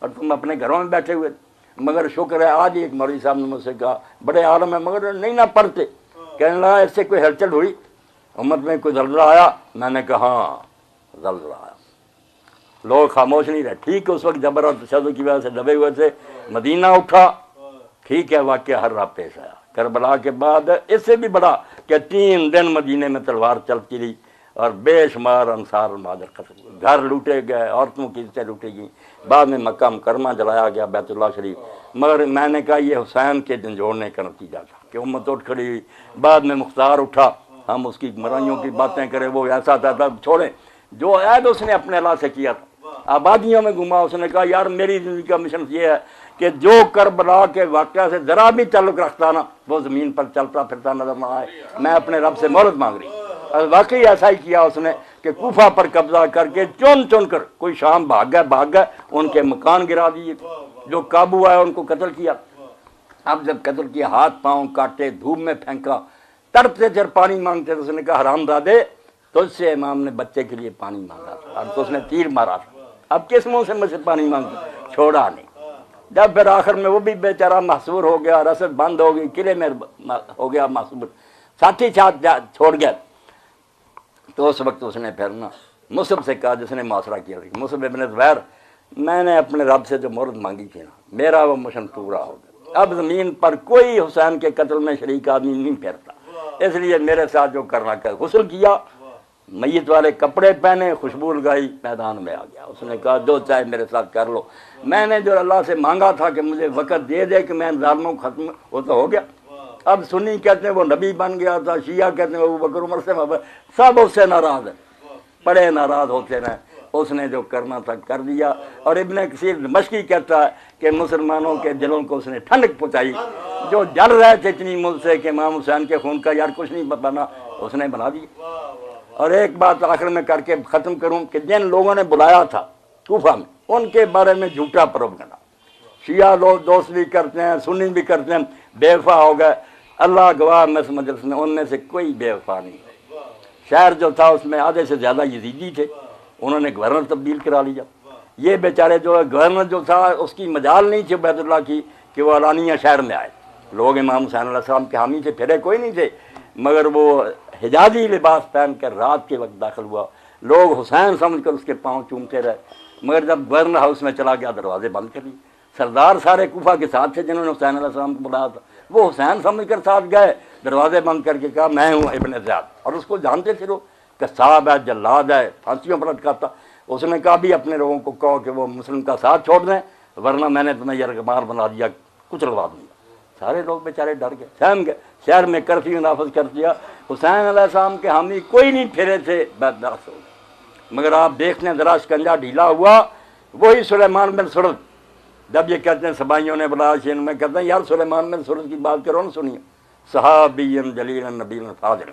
اور تم اپنے گھروں میں بیٹھے ہوئے۔ مگر شکر ہے آج ایک مولوی صاحب نے مجھ سے کہا بڑے عالم ہے مگر نہیں نہ پڑھتے، کہنے لگا اس سے کوئی ہلچل ہوئی امت میں، کوئی زلزلہ آیا؟ میں نے کہا ہاں زلزلہ آیا، لوگ خاموش نہیں رہے۔ ٹھیک ہے اس وقت جبر اور تشدد کی وجہ سے دبے ہوئے تھے، مدینہ اٹھا، ٹھیک ہے واقعہ ہر راہ پیش آیا۔ کربلا کے بعد اس سے بھی بڑا کہ 3 دن مدینے میں تلوار چلتی رہی اور بے شمار انصار المہاجر قتل ہوئے، گھر لوٹے گئے، عورتوں کی عزتیں لوٹی گئیں، بعد میں مکہ مکرمہ جلایا گیا، بیت اللہ شریف۔ مگر میں نے کہا یہ حسین کے جھنجھوڑنے کا نتیجہ تھا کہ امت اٹھ کھڑی ہوئی، بعد میں مختار اٹھا، ہم اس کی مرائیوں کی باتیں کریں، وہ ایسا تھا تب چھوڑیں، جو عہد اس نے اپنے اللہ سے کیا تھا۔ آبادیوں میں گھما، اس نے کہا یار میری زندگی کا مشن یہ ہے کہ جو کربلا کے واقعہ سے ذرا بھی تعلق رکھتا نا وہ زمین پر چلتا پھرتا نظر نہ آئے، میں اپنے رب سے مہلت مانگ رہی ہوں۔ اور واقعی ایسا ہی کیا اس نے کہ کوفہ پر قبضہ کر کے چن چن کر، کوئی شام بھاگ گئے، ان کے مکان گرا دیے، جو قابو آئے ان کو قتل کیا۔ اب جب قتل کیا ہاتھ پاؤں کاٹے، دھوپ میں پھینکا، تڑپتے تھے پانی مانگتے، تو اس نے کہا حرام زادے تجھ سے امام نے بچے کے لیے پانی مانگا تھا اور تو اس نے تیر مارا تھا، اب کس منہ سے مجھ سے پانی مانگتا؟ چھوڑا نہیں۔ جب پھر آخر میں وہ بھی بیچارہ محصور ہو گیا، رسد بند ہو گئی، قلعے میں ہو گیا محصور، ساتھی ساتھ چھوڑ گیا، تو اس وقت اس نے پھر نا مصعب سے کہا جس نے محاصرہ کیا، مصعب ابن زبیر، میں نے اپنے رب سے جو مہلت مانگی تھی نا میرا وہ مشن پورا ہو گیا، اب زمین پر کوئی حسین کے قتل میں شریک آدمی نہیں پھیرتا، اس لیے میرے ساتھ جو کرنا کر غسل کیا، میت والے کپڑے پہنے، خوشبو لگائی، میدان میں آ گیا۔ اس نے کہا جو چاہے میرے ساتھ کر لو، میں نے جو اللہ سے مانگا تھا کہ مجھے وقت دے دے کہ میں ظالموں کو ختم، وہ تو ہو گیا۔ اب سنی کہتے ہیں وہ نبی بن گیا تھا، شیعہ کہتے ہیں وہ بکر عمر سے سب اس سے ناراض ہیں، بڑے ناراض ہوتے رہے، اس نے جو کرنا تھا کر دیا۔ اور ابن کثیر دمشقی کہتا ہے کہ مسلمانوں کے دلوں کو اس نے ٹھنڈک پہنچائی، جو جل رہے تھے اتنی مجھ سے کہ امام حسین کے خون کا یار کچھ نہیں بنا، اس نے بنا دیا۔ اور ایک بات آخر میں کر کے ختم کروں کہ جن لوگوں نے بلایا تھا کوفہ میں ان کے بارے میں جھوٹا پروپیگنڈا، شیعہ لوگ دوست بھی کرتے ہیں، سنی بھی کرتے ہیں، بے وفا ہو گئے، اللہ گواہ میں اس مجلس میں ان میں سے کوئی بے وفا نہیں ہے۔ شہر جو تھا اس میں آدھے سے زیادہ یزیدی تھے، انہوں نے گورنر تبدیل کرا لیا۔ یہ بیچارے جو گورنر جو تھا اس کی مجال نہیں تھی بیت اللہ کی کہ وہ علانیہ شہر میں آئے، لوگ امام حسین علیہ السلام کے حامی تھے، پھرے کوئی نہیں تھے، مگر وہ حجازی لباس پہن کر رات کے وقت داخل ہوا، لوگ حسین سمجھ کر اس کے پاؤں چومتے رہے، مگر جب گورنر ہاؤس میں چلا گیا دروازے بند کر لیے۔ سردار سارے کوفہ کے ساتھ تھے جنہوں نے حسین علیہ السلام کو بلایا تھا، وہ حسین سمجھ کر ساتھ گئے، دروازے بند کر کے کہا میں ہوں ابن زیاد، اور اس کو جانتے تھے لوگ کہ صاحب ہے، جلاد ہے، پھانسیوں پر لٹکاتا۔ اس نے کہا بھی اپنے لوگوں کو کہو کہ وہ مسلم کا ساتھ چھوڑ دیں، ورنہ میں نے تمہیں یرغمال بنا دیا، کچھ لگوا دوں گا۔ سارے لوگ بیچارے ڈر گئے، سہم گئے، شہر میں کرفیو نافذ کر دیا۔ حسین علیہ السلام کے حامی کوئی نہیں پھرے تھے، بدبخت ہو گئے۔ مگر آپ دیکھنے ذرا شکنجہ ڈھیلا ہوا، وہی سلیمان بن سرد، جب یہ کہتے ہیں سبائیوں نے بلا شین میں کہتے ہیں یار سلیمان بن سرد کی بات کرو نا، سنیے، صحابی جلیل نبی فاضل،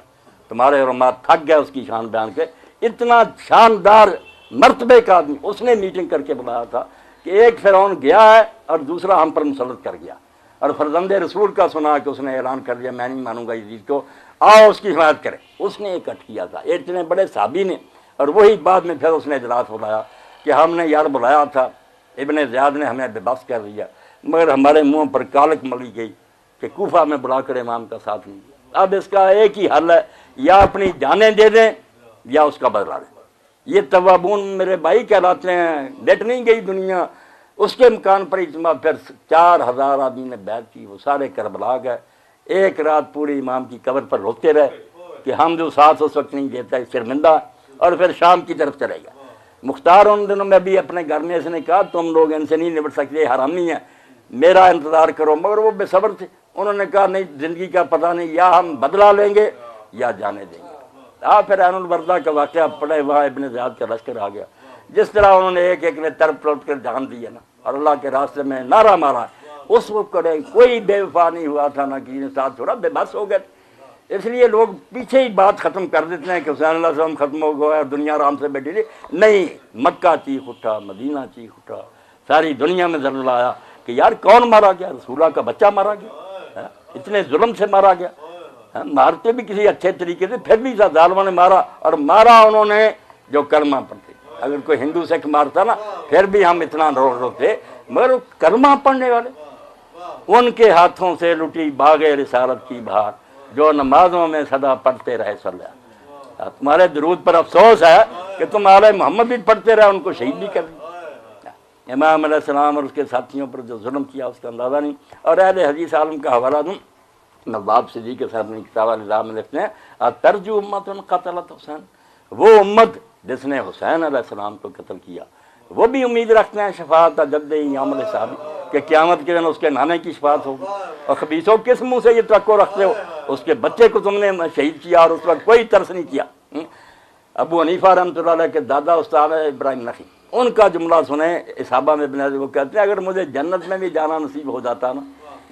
تمہارے علماء تھک گئے اس کی شان بیان کے، اتنا شاندار مرتبے کا آدمی۔ اس نے میٹنگ کر کے بتایا تھا کہ ایک فرعون گیا ہے اور دوسرا ہم پر مسلط کر گیا، اور فرزند رسول کا سنا کہ اس نے اعلان کر دیا میں نہیں مانوں گا یزید کو، آؤ اس کی حمایت کریں۔ اس نے اکٹھ کیا تھا اتنے بڑے صحابی نے، اور وہی بعد میں پھر اس نے اجلاس بلایا کہ ہم نے یار بلایا تھا، ابن زیاد نے ہمیں بے بس کر دیا، مگر ہمارے منہ پر کالک ملی گئی کہ کوفہ میں بلا کر امام کا ساتھ نہیں دیا۔ اب اس کا ایک ہی حل ہے، یا اپنی جانیں دے دیں یا اس کا بدلہ لیں۔ یہ توابون میرے بھائی کہلاتے ہیں، ڈٹ نہیں گئی دنیا۔ اس کے مکان پر اجتماع، پھر 4000 آدمی نے بیعت کی، وہ سارے کربلا گئے، ایک رات پوری امام کی قبر پر روتے رہے کہ ہم جو ساتھ اس وقت نہیں دیتا شرمندہ، اور پھر شام کی طرف چلے گئے۔ مختار ان دنوں میں بھی اپنے گھر میں اس نے کہا تم لوگ ان سے نہیں نبٹ سکتے، حرامی ہیں، میرا انتظار کرو، مگر وہ بے صبر تھے۔ انہوں نے کہا نہیں، زندگی کا پتہ نہیں، یا ہم بدلہ لیں گے یا جانے دیں گے۔ پھر عین الوردہ کا واقعہ پڑے، وہاں ابن زیاد کا لشکر آ گیا، جس طرح انہوں نے ایک ایک نے تڑپ تڑپ کر جان دی ہے نا، اور اللہ کے راستے میں نعرہ مارا، اس وقت کوئی بے وفا نہیں ہوا تھا، نہ کسی نے ساتھ چھوڑا، بے بس ہو گئے۔ اس لیے لوگ پیچھے ہی بات ختم کر دیتے ہیں کہ حسین علیہ السلام ختم ہو گیا، دنیا آرام سے بیٹھی تھی۔ نہیں، مکہ چیخ اٹھا، مدینہ چیخ اٹھا، ساری دنیا میں زلزلہ آیا کہ یار کون مارا گیا؟ رسول اللہ کا بچہ مارا گیا، اتنے ظلم سے مارا گیا، مارتے بھی کسی اچھے طریقے سے، پھر بھی ظالموں نے مارا، اور مارا انہوں نے جو کلمہ پڑھتے۔ اگر کوئی ہندو سکھ مارتا نا پھر بھی ہم اتنا روتے، مگر کلمہ پڑھنے والے، ان کے ہاتھوں سے لٹی باغ رسالت کی بہار، جو نمازوں میں صدا پڑھتے رہے صلی اللہ علیہ وسلم۔ تمہارے درود پر افسوس ہے کہ تم آل محمد بھی پڑھتے رہے، ان کو شہید بھی کر دیا۔ امام علیہ السلام اور اس کے ساتھیوں پر جو ظلم کیا اس کا اندازہ نہیں۔ اور اہل حدیث عالم کا حوالہ دوں، نواب صدیق صاحب نے کتاب النظام میں لکھتے ہیں ترجو امت قتلت حسین، وہ امت جس نے حسین علیہ السلام کو قتل کیا، وہ بھی امید رکھتے ہیں شفاعت جد یوم الحساب، کہ قیامت کے دن اس کے نانے کی شفاعت ہوگی۔ اور خبیثوں کس منہ سے یہ توقع رکھتے ہو؟ اس کے بچے کو تم نے شہید کیا اور اس وقت کوئی ترس نہیں کیا۔ ابو حنیفہ رحمۃ اللہ علیہ کے دادا استاد ابراہیم نخعی، ان کا جملہ سنیں، اصحابہ میں ابن وہ کہتے ہیں اگر مجھے جنت میں بھی جانا نصیب ہو جاتا نا،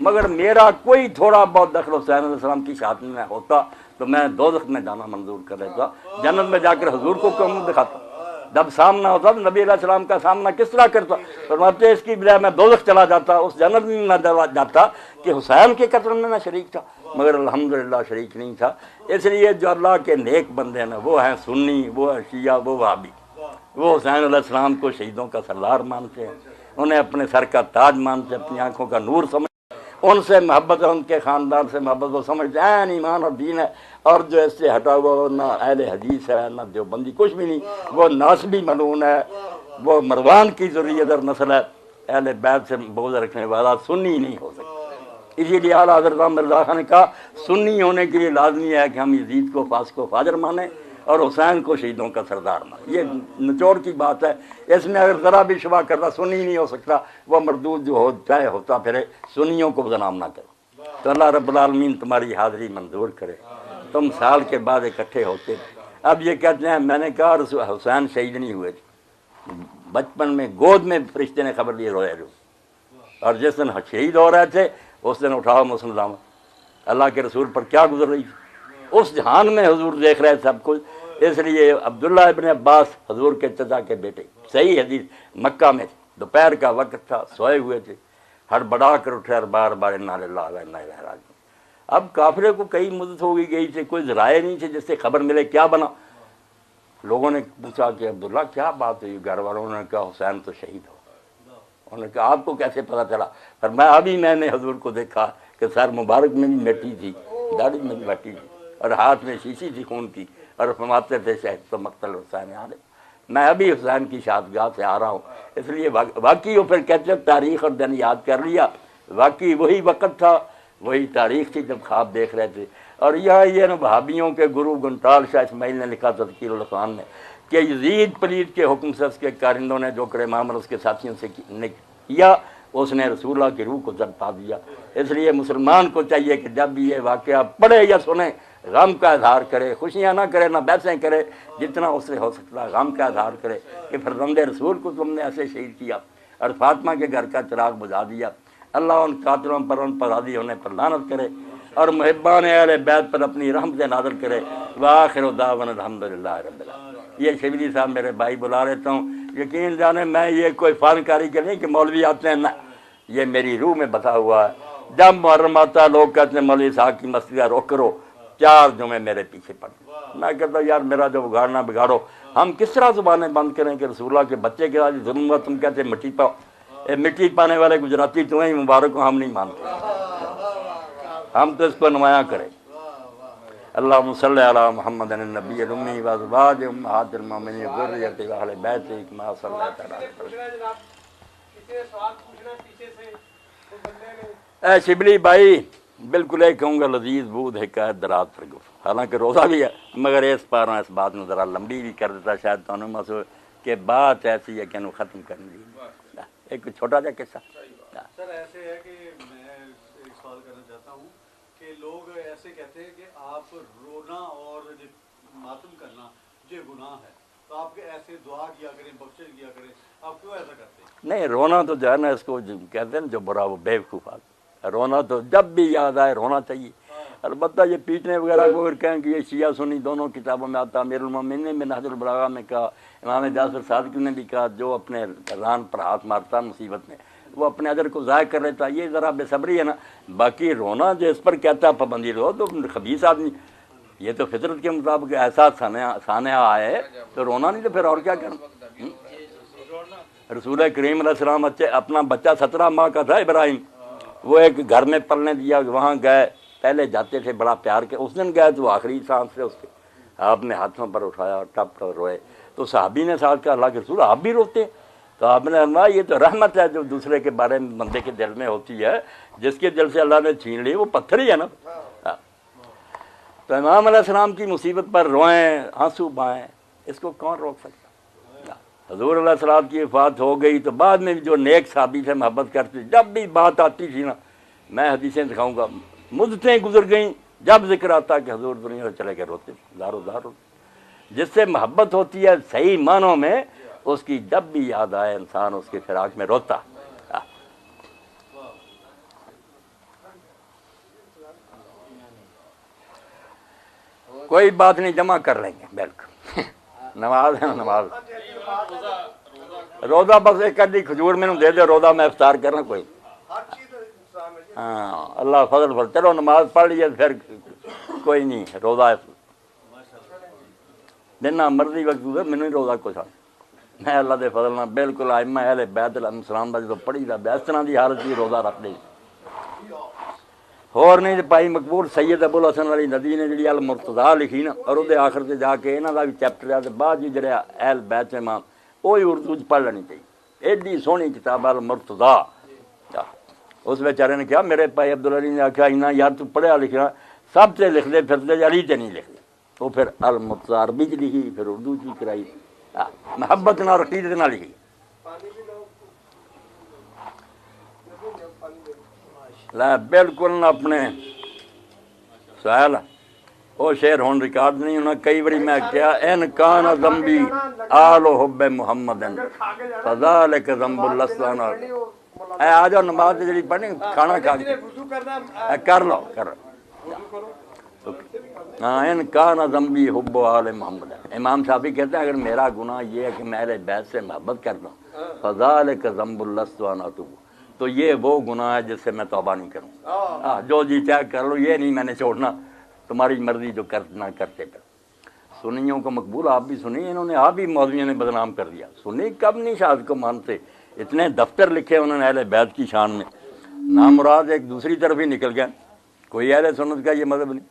مگر میرا کوئی تھوڑا بہت دخل حسین علیہ السلام کی شہادت میں ہوتا تو میں دوزخ میں جانا منظور کر لیتا، جنت میں جا کر حضور کو کیوں منہ دکھاتا؟ جب سامنا ہوتا تو نبی علیہ السلام کا سامنا کس طرح کرتا؟ فرماتے اس کی بجائے میں دوزخ چلا جاتا، اس جنت میں نہ جاتا کہ حسین کے قتل میں میں شریک تھا، مگر الحمدللہ شریک نہیں تھا۔ اس لیے جو اللہ کے نیک بندے ہیں وہ ہیں سنی، وہ ہیں شیعہ، وہ وہابی، وہ حسین علیہ السلام کو شہیدوں کا سردار مانتے ہیں، انہیں اپنے سر کا تاج مانتے، اپنی آنکھوں کا نور سمجھتے، ان سے محبت ہے، ان کے خاندان سے محبت، وہ سمجھتے ہیں ایمان اور دین ہے۔ اور جو اس سے ہٹا ہوا نہ اہل حدیث ہے نہ دیوبندی، کچھ بھی نہیں، وہ ناسبی ملعون ہے، وہ مروان کی ذریت اور نسل ہے، اہل بیت سے بغض رکھنے والا سنی نہیں ہو سکتا۔ اسی لیے اعلیٰ حضرت مرزا خان نے کہا سنی ہونے کے لیے لازمی ہے کہ ہم یزید کو فاسق و فاجر مانیں اور حسین کو شہیدوں کا سردار مانیں۔ یہ نچوڑ کی بات ہے، اس میں اگر ذرا بھی شبہ کرتا سنی نہیں ہو سکتا، وہ مردود جو ہو چاہے ہوتا پھرے، سنیوں کو بدنام نہ کرو۔ تو اللہ رب العالمین تمہاری حاضری منظور کرے۔ تم سال کے بعد اکٹھے ہوتے، اب یہ کہتے ہیں میں نے کہا حسین شہید نہیں ہوئے تھے، بچپن میں گود میں فرشتے نے خبر دی روئے رو، اور جس دن شہید ہو رہے تھے اس دن اٹھاؤ مسلم، اللہ کے رسول پر کیا گزر رہی تھی، اس جہان میں حضور دیکھ رہے سب کچھ۔ اس لیے عبداللہ ابن عباس حضور کے چچا کے بیٹے، صحیح حدیث، مکہ میں دوپہر کا وقت تھا، سوئے ہوئے تھے، ہڑبڑا کر اٹھے اور بار بار انا للہ و انا الیہ راجعون۔ اب کافرے کو کئی مدت ہو گئی تھی، کوئی ذرائع نہیں تھے جس سے خبر ملے کیا بنا۔ لوگوں نے پوچھا کہ عبداللہ کیا بات ہوئی؟ گھر والوں نے کہا حسین تو شہید ہو۔ انہوں نے کہا آپ کو کیسے پتہ چلا؟ فرمایا ابھی میں نے حضور کو دیکھا کہ سر مبارک میں بھی مٹی تھی، داڑھی میں بھی مٹی تھی، اور ہاتھ میں شیشی تھی خون کی، اور فرماتے تھے شہد تو مقتل حسین علیہ، میں ابھی حسین کی شادگاہ سے آ رہا ہوں۔ اس لیے واقعی وہ پھر کہتے ہیں تاریخ اور دن یاد کر لیا، واقعی وہی وقت تھا، وہی تاریخ تھی جب خواب دیکھ رہے تھے۔ اور یہاں یہ نا بھابیوں کے گرو گنٹال شاہ اسماعیل نے لکھا تذکیر القرآن میں کہ یزید پلید کے حکم سے اس کے کارندوں نے جو کرے امام اور اس کے ساتھیوں سے نے کیا، اس نے رسول اللہ کی روح کو زد پا دیا۔ اس لیے مسلمان کو چاہیے کہ جب بھی یہ واقعہ پڑھے یا سنیں غم کا اظہار کرے، خوشیاں نہ کرے، نہ بحثیں کرے، جتنا اس سے ہو سکتا ہے غم کا اظہار کرے کہ فرزند رسول کو تم نے ایسے شہید کیا اور فاطمہ کے گھر کا چراغ بجھا دیا۔ اللہ ان قاتلوں پر، ان پر راضی ہونے پر لعنت کرے اور محبان اہل بیت پر اپنی رحمت نازل کرے۔ وآخر دعوانا الحمدللہ رب العالمین۔ یہ شبلی صاحب میرے بھائی بلا لیتا ہوں، یقین جانے میں یہ کوئی فنکاری کے نہیں کہ مولوی آتے ہیں، نہ، یہ میری روح میں بتا ہوا ہے۔ جب محرم آتا لوگ کہتے ہیں مولوی صاحب کی مسجد روک کرو، 4 جمعے میرے پیچھے پڑ۔ میں کہتا ہوں یار میرا جو بگاڑنا بگاڑو، ہم کس طرح زبانیں بند کریں کہ رسول اللہ کے بچے کے ساتھ ظلم ہوا، تم کہتے ہیں مٹی پاؤ۔ مٹی پانے والے گجراتی تمہیں مبارک ہو، ہم نہیں مانتے، ہم تو اس کو نمایاں کریں۔ اللہم صلی علی محمد النبی الامی وازواج امہات المومنین وذریۃ اہل بیت کما صلیت علی اے شبلی بھائی، بالکل ایک کہوں گا لذیذ بود حکایت درات پر گفت، حالانکہ روزہ بھی ہے مگر اس پاروں اس بات میں ذرا لمبی بھی کر دیتا شاید تو مسئلہ کہ بات ایسی ہے کہ انہوں ختم کرنے دی۔ ایک چھوٹا جا قصہ سر ایسے ہے کہ میں ایک سوال کرنا چاہتا ہوں کہ لوگ ایسے کہتے ہیں کہ آپ رونا اور ماتم کرنا یہ گناہ ہے، تو آپ کے ایسے دعا کیا کریں، بخشش کیا کریں، آپ کیوں ایسا کرتے ہیں؟ نہیں، رونا تو جو ہے نا اس کو کہتے ہیں جو برا وہ بیوقوف آدمی، رونا تو جب بھی یاد آئے رونا چاہیے۔ البتہ یہ پیٹنے وغیرہ کو اگر کہیں کہ یہ شیعہ سنی دونوں کتابوں میں آتا، امیر المومنین نے منہاج البلاغہ میں کہا، امام جعفر صادق نے بھی کہا جو اپنے ران پر ہاتھ مارتا مصیبت میں وہ اپنے اجر کو ضائع کر لیتا، یہ ذرا بے صبری ہے نا۔ باقی رونا جو اس پر کہتا پابندی رہو تو خبیث آدمی، یہ تو فطرت کے مطابق ایسا سانحہ آئے تو رونا نہیں تو پھر اور کیا کرنا۔ رسول کریم علیہ السلام اپنا بچہ 17 ماہ کا تھا ابراہیم، وہ ایک گھر میں پلنے دیا، وہاں گئے، پہلے جاتے تھے بڑا پیار کے، اس دن گئے تو آخری سانس سے اس کے آپ نے ہاتھوں پر اٹھایا اور ٹپ ٹپ روئے، تو صحابی نے ساتھ کہا اللہ کے رسول آپ بھی روتے ہیں؟ تو آپ نے فرمایا یہ تو رحمت ہے جو دوسرے کے بارے میں بندے کے دل میں ہوتی ہے، جس کے دل سے اللہ نے چھین لی وہ پتھر ہی ہے نا۔ تو امام علیہ السلام کی مصیبت پر روئیں، آنسو بہائیں، اس کو کون روک سکتا؟ حضور علیہ السلام کی وفات ہو گئی تو بعد میں جو نیک صحابی سے محبت کرتے، جب بھی بات آتی تھی نا، میں حدیثیں دکھاؤں گا، مدتیں گزر گئیں، جب ذکر آتا کہ حضور دنیا سے چلے گئے روتے دارو دارو۔ جس سے محبت ہوتی ہے صحیح معنوں میں، اس کی جب بھی یاد آئے انسان اس کی فراق میں روتا۔ کوئی بات نہیں، جمع کر لیں گے بالکل۔ نماز ہے نماز، روزہ بس ایک کدی کھجور میں دے دے، روزہ میں افطار کرنا کوئی۔ ہاں اللہ فضل پر چلو نماز پڑھ لیے پھر کوئی نہیں، روزہ جنہ مرضی وقت میں نہیں روزہ کچھ میں اللہ دے فضل نہ بالکل ائمہ اہل بیت علیہ السلام دا جو پڑھی دا اس طرح دی حالت دی روزہ رکھ دے اور نہیں پائی مقبول سید ابو الحسن علی ندوی نے جڑی المرتضیٰ لکھی نا، اور وہ آخر سے جا کے انہاں دا بھی چیپٹر ہے، بعد جی جڑا اہل بیت امام وہی اردو چ پڑھ لینی چاہیے، ایڈی سونی کتاب المرتضیٰ۔ اس بیچارے نے کہا میرے بھائی عبدالعلی نے آخیا اینا یار تو پڑھیا لکھنا سب سے لکھ دے پھر علی تے نہیں لکھ دے، تو پھر المرتضیٰ عربی چ لکھی، پھر اردو چ کرائی، محبت نہ عقیدت نہ لکھی۔ لا بالکل نہ اپنے سہل وہ شعر ہون ریکارڈ نہیں ہونا، کئی باری میں کیا ان کان ذنبی آل حب محمد فذلک ذنب اللسان۔ اے آ جاؤ نماز جڑی پڑھنی کھانا کھا کے کر لو ہاں، ان کان ذنبی حب آل محمد۔ امام شافعی کہتے ہیں اگر میرا گناہ یہ ہے کہ میں اہل بیت سے محبت کرتا ہوں، فذلک ذنب اللسان، تو یہ وہ گناہ ہے جس سے میں توبہ نہیں کروں، جو جی چاہے کر لو، یہ نہیں میں نے چھوڑنا، تمہاری مرضی جو کرنا کرتے پھر۔ سنیوں کو مقبول آپ بھی سنی، انہوں نے آپ بھی مولویوں نے بدنام کر دیا، سنی کب نہیں شاید کو مانتے، اتنے دفتر لکھے انہوں نے اہل بیت کی شان میں، نام مراد ایک دوسری طرف ہی نکل گیا، کوئی اہل سنت کا یہ مذہب نہیں۔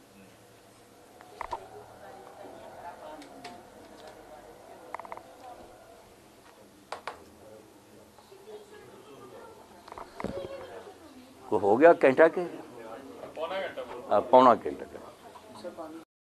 کو ہو گیا گھنٹہ کے پونا گھنٹہ کا